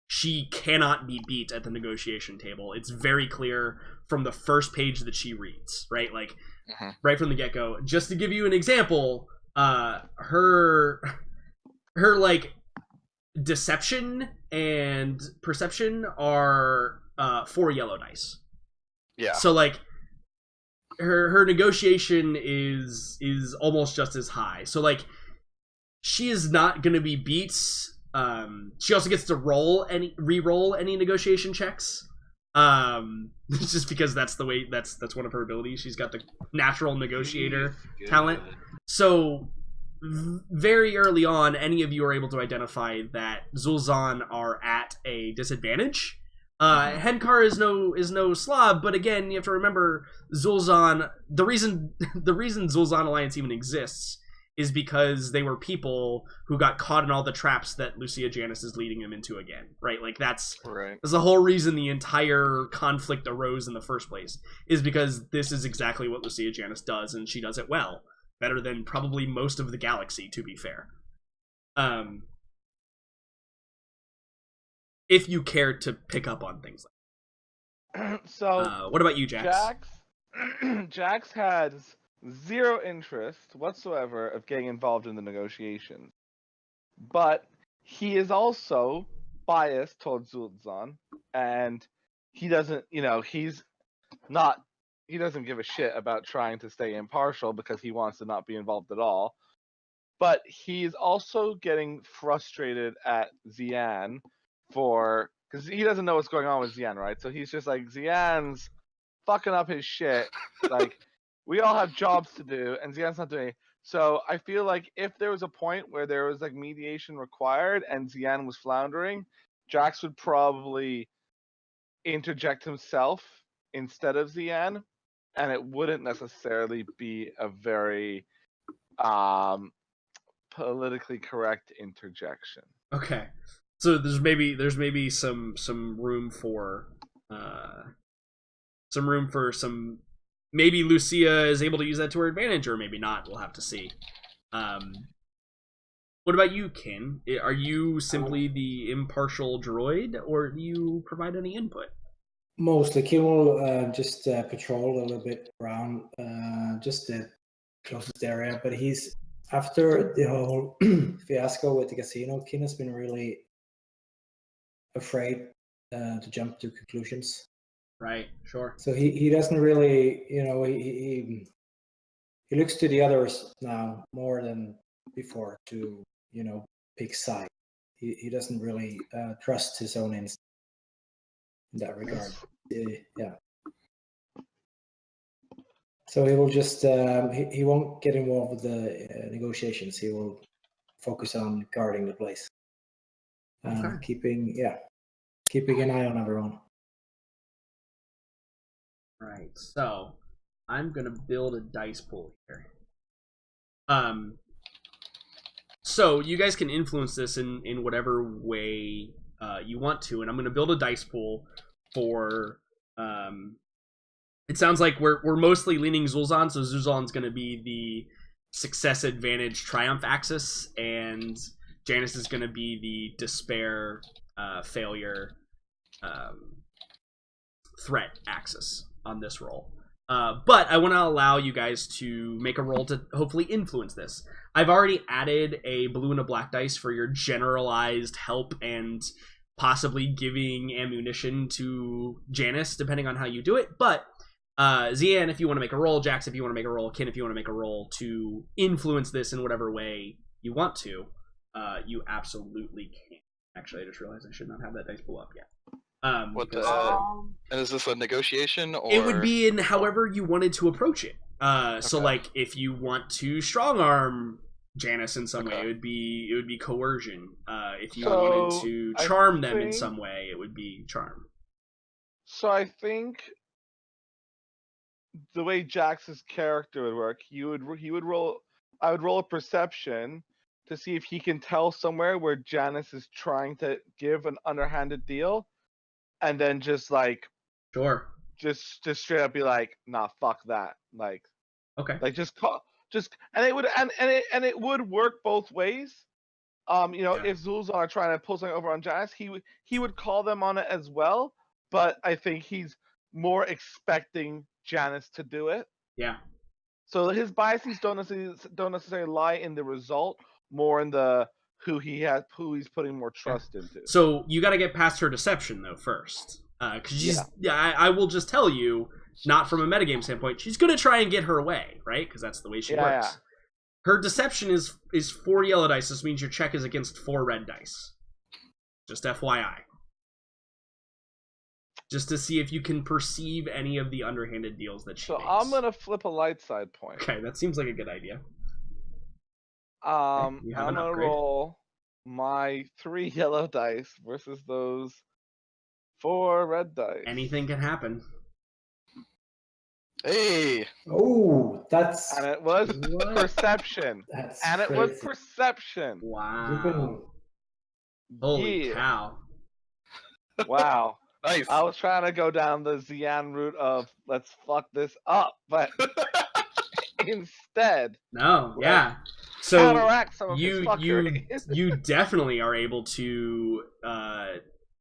She cannot be beat at the negotiation table. It's very clear from the first page that she reads, right? Like right from the get-go. Just to give you an example, her like deception and perception are 4 yellow dice. Yeah. So like her negotiation is almost just as high. So like she is not going to be beat. She also gets to re-roll any negotiation checks. Just because that's the way that's one of her abilities. She's got the natural negotiator talent. So very early on, any of you are able to identify that Zul'Zan are at a disadvantage. Henkar is no Slav, but again, you have to remember Zul'Zan. The reason Zul'Zan Alliance even exists is because they were people who got caught in all the traps that Lucia Janis is leading them into again, right? Like that's the whole reason the entire conflict arose in the first place, is because this is exactly what Lucia Janis does, and she does it well, better than probably most of the galaxy, to be fair. If you care to pick up on things like that. So, what about you, Jax? Jax has 0 interest whatsoever of getting involved in the negotiations. But he is also biased towards Zul'Zan, and he doesn't, he doesn't give a shit about trying to stay impartial because he wants to not be involved at all. But he's also getting frustrated at Xian because he doesn't know what's going on with Xian, right? So he's just like, Xian's fucking up his shit. Like, we all have jobs to do, and Xian's not doing it. So I feel like if there was a point where there was like mediation required and Xian was floundering, Jax would probably interject himself instead of Xian, and it wouldn't necessarily be a very politically correct interjection. Okay, so there's maybe some room for some. Maybe Lucia is able to use that to her advantage, or maybe not. We'll have to see. What about you, Kin? Are you simply the impartial droid, or do you provide any input? Mostly, Kin will just patrol a little bit around, just the closest area. But he's, after the whole fiasco with the casino, Kin has been really afraid to jump to conclusions. Right, sure. So he doesn't really, he looks to the others now more than before to, pick side. He doesn't really trust his own instinct in that regard. Yeah. So he will just, he won't get involved with the negotiations. He will focus on guarding the place. Keeping an eye on everyone. Right, so I'm gonna build a dice pool here. So you guys can influence this in whatever way you want to, and I'm gonna build a dice pool for. It sounds like we're mostly leaning Zul'Zan, so Zul'Zan's gonna be the success advantage triumph axis, and Janis is gonna be the despair failure threat axis on this roll. But I want to allow you guys to make a roll to hopefully influence this. I've already added a blue and a black dice for your generalized help and possibly giving ammunition to Janis, depending on how you do it. But Xian, if you want to make a roll, Jax, if you want to make a roll, Kin, if you want to make a roll to influence this in whatever way you want to, you absolutely can. Actually, I just realized I should not have that dice pull up yet. And is this a negotiation, or it would be in however you wanted to approach it. So like if you want to strong arm Janis in some way, it would be coercion. If you wanted to charm them in some way, it would be charm. So I think the way Jax's character would work, I would roll a perception to see if he can tell somewhere where Janice is trying to give an underhanded deal, and then just like Sure. just straight up be like, nah, fuck that. Like Okay. just call and it would and it would work both ways. Yeah. If Zul's are trying to pull something over on Janice, he would call them on it as well. But I think he's more expecting Janice to do it. Yeah. So his biases don't necessarily lie in the result, more in the who he's putting more trust into. So you got to get past her deception though first, because I will just tell you, not from a metagame standpoint, she's gonna try and get her way, right? Because that's the way she works. Yeah. Her deception is 4 yellow dice. This means your check is against 4 red dice. Just FYI. Just to see if you can perceive any of the underhanded deals that she makes. I'm gonna flip a light side point. Okay, that seems like a good idea. I'm you have an gonna upgrade. roll my 3 yellow dice versus those 4 red dice. Anything can happen. Hey, Oh, that's And it was What? perception. that's And it crazy. was perception. Wow. You've been Holy Yeah. cow. Wow. nice. I was trying to go down the Xian route of let's fuck this up, but instead No, Right. yeah. So counteract some of his you fuckery. you definitely are able to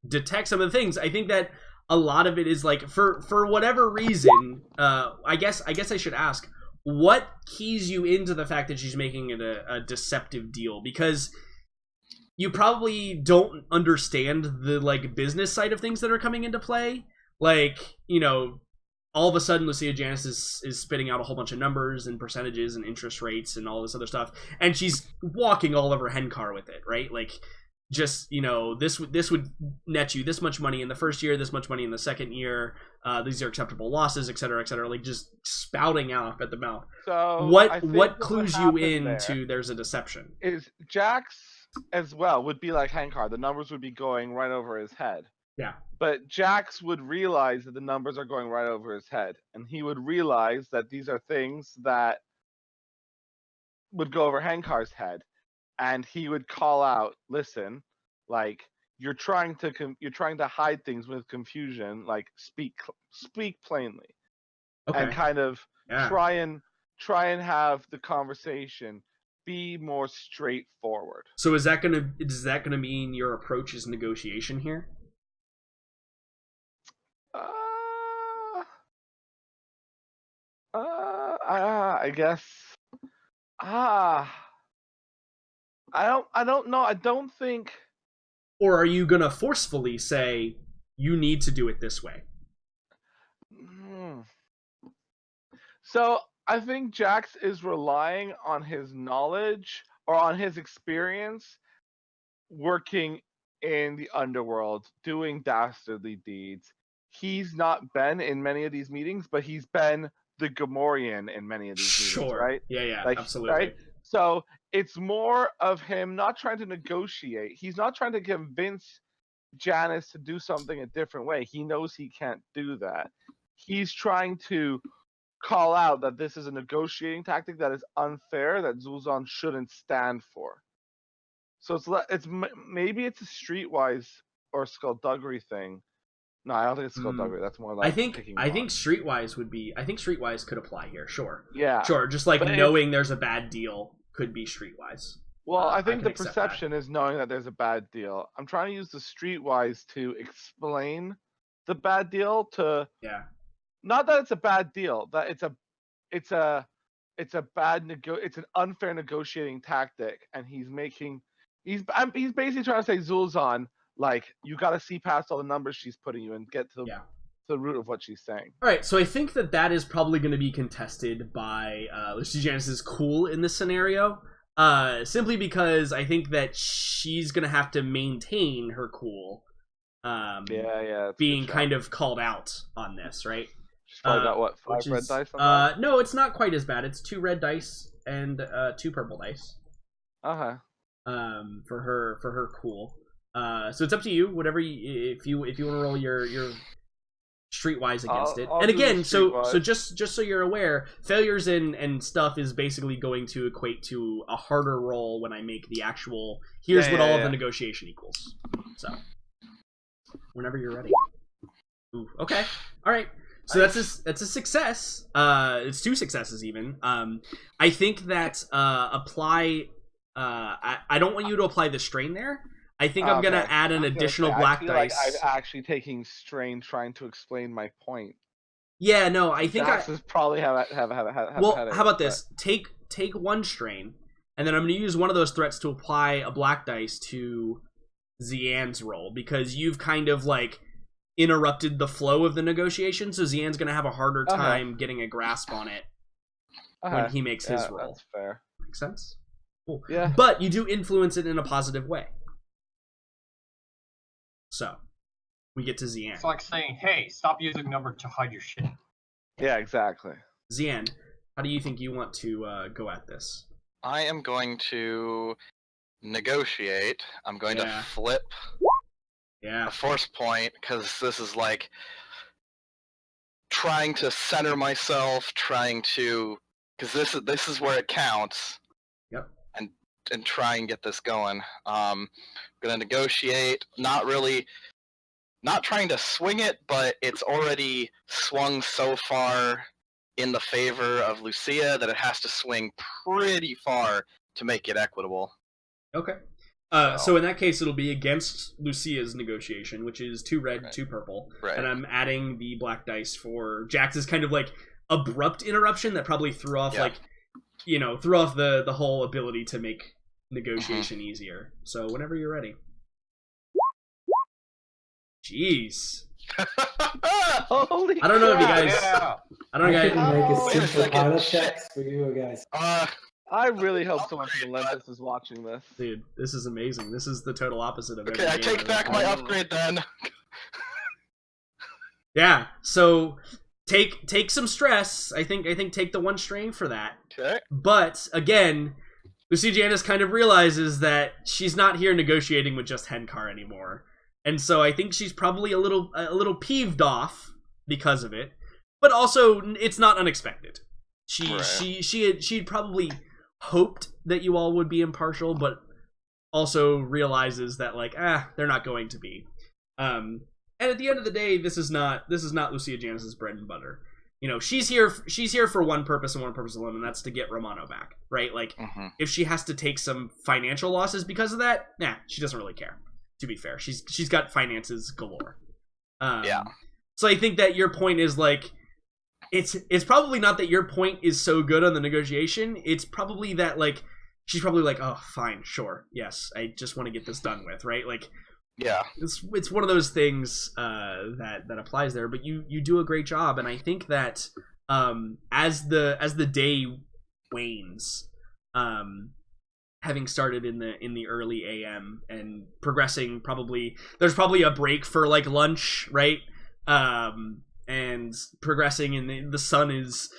detect some of the things. I think that a lot of it is like for whatever reason. I guess I should ask, what keys you into the fact that she's making it a deceptive deal? Because you probably don't understand the like business side of things that are coming into play. Like, all of a sudden Lucia Janice is spitting out a whole bunch of numbers and percentages and interest rates and all this other stuff, and she's walking all over Hencar with it, right? Like, just this would net you this much money in the first year, this much money in the second year, these are acceptable losses, etc., like just spouting off at the mouth. So I What think clues you happened into there's a deception? is Jax as well would be like Hankar. The numbers would be going right over his head. Yeah. But Jax would realize that the numbers are going right over his head, and he would realize that these are things that would go over Hankar's head, and he would call out, "Listen, like you're trying to hide things with confusion. Like speak plainly, Okay. and kind of Yeah. try and have the conversation be more straightforward." So is that gonna mean your approach is negotiation here? I guess. I don't know. I don't think. Or are you gonna forcefully say you need to do it this way? So I think Jax is relying on his knowledge or on his experience working in the underworld, doing dastardly deeds. He's not been in many of these meetings, but he's been the Gamorrean in many of these meetings, right? Yeah, Like, absolutely. right? So it's more of him not trying to negotiate. He's not trying to convince Janice to do something a different way. He knows he can't do that. He's trying to call out that this is a negotiating tactic that is unfair, that Zul'Zan shouldn't stand for. So maybe it's a streetwise or skullduggery thing. No, I don't think it's skullduggery. That's more like I think streetwise could apply here. Sure. Yeah. Sure. Just like But knowing there's a bad deal could be streetwise. Well, I think can the accept perception is knowing that there's a bad deal. I'm trying to use the streetwise to explain the bad deal to. Yeah. Not that it's a bad deal. That it's an unfair negotiating tactic, and he's basically trying to say, Zul'Zan, like, you got to see past all the numbers she's putting you and get to the root of what she's saying. All right, so I think that is probably going to be contested by Lucy Janice's cool in this scenario, simply because I think that she's going to have to maintain her cool. Being kind of called out on this, right? She's probably got what, 5 red dice on that? No, it's not quite as bad. It's 2 red dice and 2 purple dice. Okay. For her cool. So it's up to you. Whatever if you want to roll your streetwise against it. I'll And do the again, so streetwise. just so you're aware, failures and stuff is basically going to equate to a harder roll when I make the actual. Here's Yeah, what yeah, all of yeah. the negotiation equals. So, whenever you're ready. Ooh, okay, all right. So that's a success. It's 2 successes even. I think that apply. I don't want you to apply the strain there. I think I'm gonna Okay. add an I was gonna additional say, black I feel dice. Like I'm actually taking strain trying to explain my point. Yeah, no, I think Jax is probably have Well, headache, how about but- this? Take 1 strain, and then I'm going to use one of those threats to apply a black dice to Zian's roll, because you've kind of like interrupted the flow of the negotiation, so Zian's going to have a harder time getting a grasp on it when he makes his roll. That's fair. Makes sense? Cool. Yeah. But you do influence it in a positive way. So, we get to Zian. It's like saying, hey, stop using number to hide your shit. Yeah, exactly. Zian, how do you think you want to go at this? I am going to negotiate. I'm going to Yeah. flip Yeah. a force point, because this is like trying to center myself, because this is where it counts. Yep. And try and get this going. Gonna negotiate. Not trying to swing it, but it's already swung so far in the favor of Lucia that it has to swing pretty far to make it equitable. Okay. So in that case, it'll be against Lucia's negotiation, which is 2 red, Right. 2 purple. Right. And I'm adding the black dice for Jax's kind of like abrupt interruption that probably threw off the whole ability to make negotiation easier. So whenever you're ready. Jeez. Holy I don't know if you crap. guys. Yeah. I don't know, I guys. can make Oh, a wait a simple second. pilot checks for you guys. I really hope someone from Olympus is watching this. Dude, this is amazing. This is the total opposite of Okay, every I game take I've back ever my played. upgrade then. Yeah. So take some stress. I think take the 1 strain for that. Okay. But again, Lucia Janice kind of realizes that she's not here negotiating with just Henkar anymore, and so I think she's probably a little peeved off because of it. But also, it's not unexpected. She'd probably hoped that you all would be impartial, but also realizes that they're not going to be. And at the end of the day, this is not Lucia Janice's bread and butter. You know, she's here for one purpose and one purpose alone, and that's to get Romano back, right? Like, if she has to take some financial losses because of that, she doesn't really care. To be fair, she's got finances galore. Yeah. So I think that your point is it's probably not that your point is so good on the negotiation. It's probably that she's probably like, oh, fine, sure, yes, I just want to get this done with, right? Like, Yeah. it's one of those things that applies there. But you do a great job, and I think that as the day wanes, having started in the early AM and progressing, there's probably a break for lunch, right? And progressing, and the sun is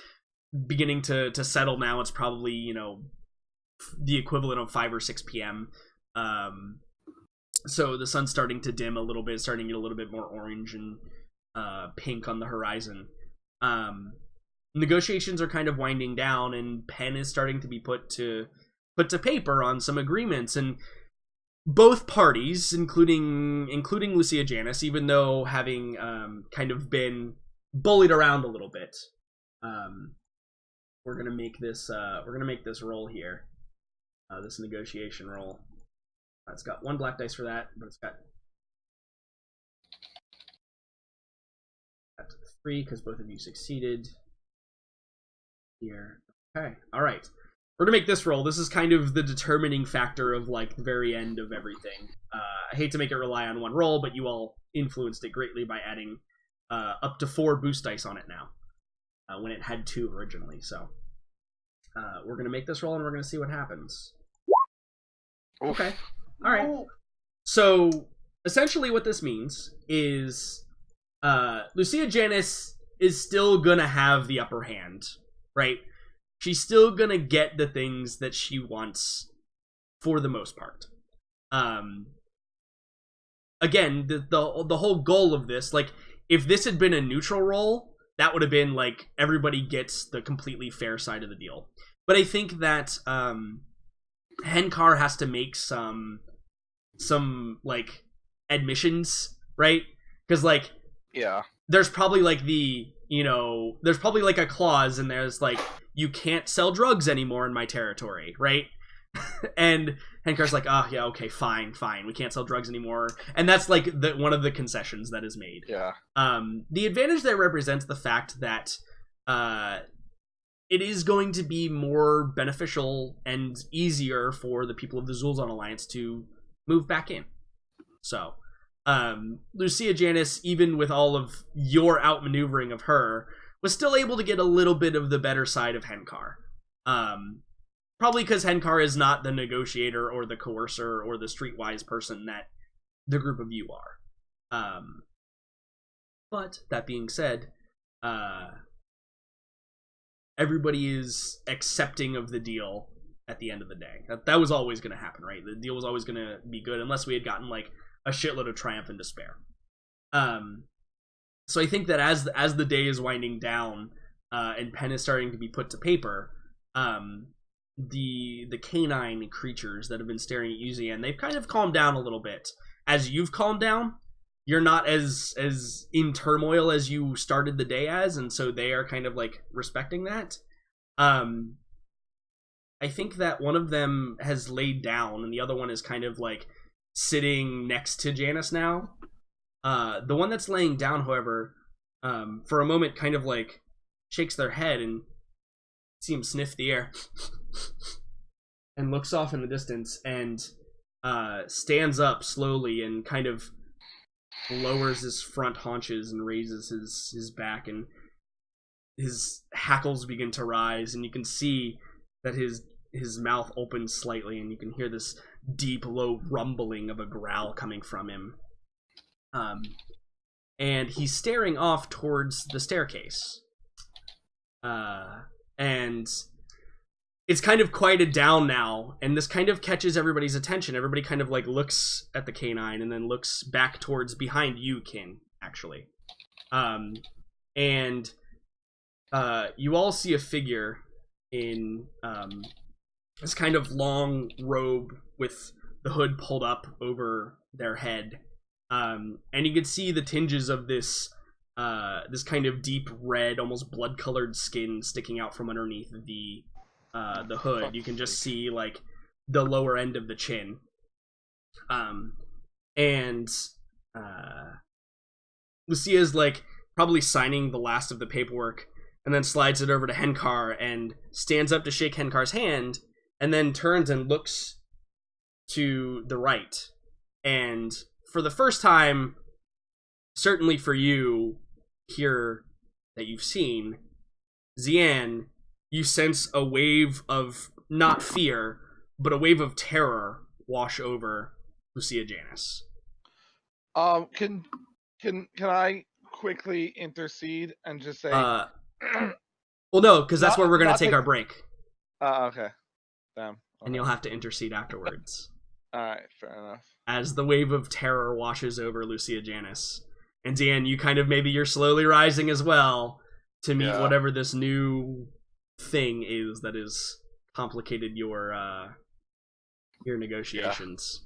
beginning to settle now. It's probably the equivalent of 5 or 6 p.m. So the sun's starting to dim a little bit, starting to get a little bit more orange and pink on the horizon. Negotiations are kind of winding down, and pen is starting to be put to paper on some agreements, and both parties, including Lucia Janice, even though having kind of been bullied around a little bit, we're gonna make this roll here, this negotiation roll. It's got 1 black dice for that, but it's got 3 because both of you succeeded here. Okay, all right. We're gonna make this roll. This is kind of the determining factor of the very end of everything. I hate to make it rely on 1 roll, but you all influenced it greatly by adding up to 4 boost dice on it now, when it had 2 originally. So we're gonna make this roll, and we're gonna see what happens. Okay. All right. So essentially what this means is Lucia Janice is still gonna have the upper hand, right? She's still gonna get the things that she wants for the most part. Again, the whole goal of this, if this had been a neutral roll, that would have been like everybody gets the completely fair side of the deal. But I think that Henkar has to make some like admissions, right? Because like there's probably like there's probably like a clause and there's like you can't sell drugs anymore in my territory, right? And Henkar's like, oh yeah, okay, fine, we can't sell drugs anymore, and that's like one of the concessions that is made. The advantage there represents the fact that it is going to be more beneficial and easier for the people of the Zul'Zan Alliance to move back in. So Lucia Janice, even with all of your outmaneuvering of her, was still able to get a little bit of the better side of Henkar. Probably because Henkar is not the negotiator or the coercer or the streetwise person that the group of you are. But that being said, everybody is accepting of the deal at the end of the day. That was always going to happen, right? The deal was always going to be good unless we had gotten like a shitload of triumph and despair. So I think that as the day is winding down and pen is starting to be put to paper, the canine creatures that have been staring at you, Zian, they've kind of calmed down a little bit. As you've calmed down, you're not as in turmoil as you started the day as, and so they are kind of like respecting that. I think that one of them has laid down and the other one is kind of like sitting next to Janice now. The one that's laying down, however, for a moment kind of like shakes their head and see him sniff the air and looks off in the distance and stands up slowly and kind of lowers his front haunches and raises his back, and his hackles begin to rise, and you can see that his mouth opens slightly, and you can hear this deep, low rumbling of a growl coming from him. And he's staring off towards the staircase. And it's kind of quieted down now, and this kind of catches everybody's attention. Everybody kind of like looks at the canine and then looks back towards behind you, Kin, actually. And you all see a figure in this kind of long robe with the hood pulled up over their head. And you can see the tinges of this kind of deep red, almost blood-colored skin sticking out from underneath the hood. You can just see like the lower end of the chin. And Lucia's like probably signing the last of the paperwork, and then slides it over to Henkar and stands up to shake Henkar's hand, and then turns and looks to the right. And for the first time, certainly for you here that you've seen, Zian, you sense a wave of not fear, but a wave of terror wash over Lucia Janice. Can I quickly intercede and just say? Well, no, because that's where we're gonna take our break. Okay. Damn. Okay. And you'll have to intercede afterwards. All right, fair enough. As the wave of terror washes over Lucia Janice, and Dan, you kind of you're slowly rising as well to meet whatever this new thing is that has complicated your negotiations.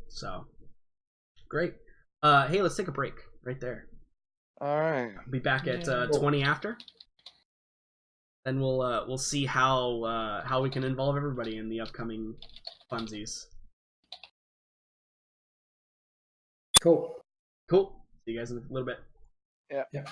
So great. Hey, let's take a break right there. All right. I'll be back at 20 after. Then we'll see how we can involve everybody in the upcoming funsies. Cool. See you guys in a little bit. Yeah. Yeah.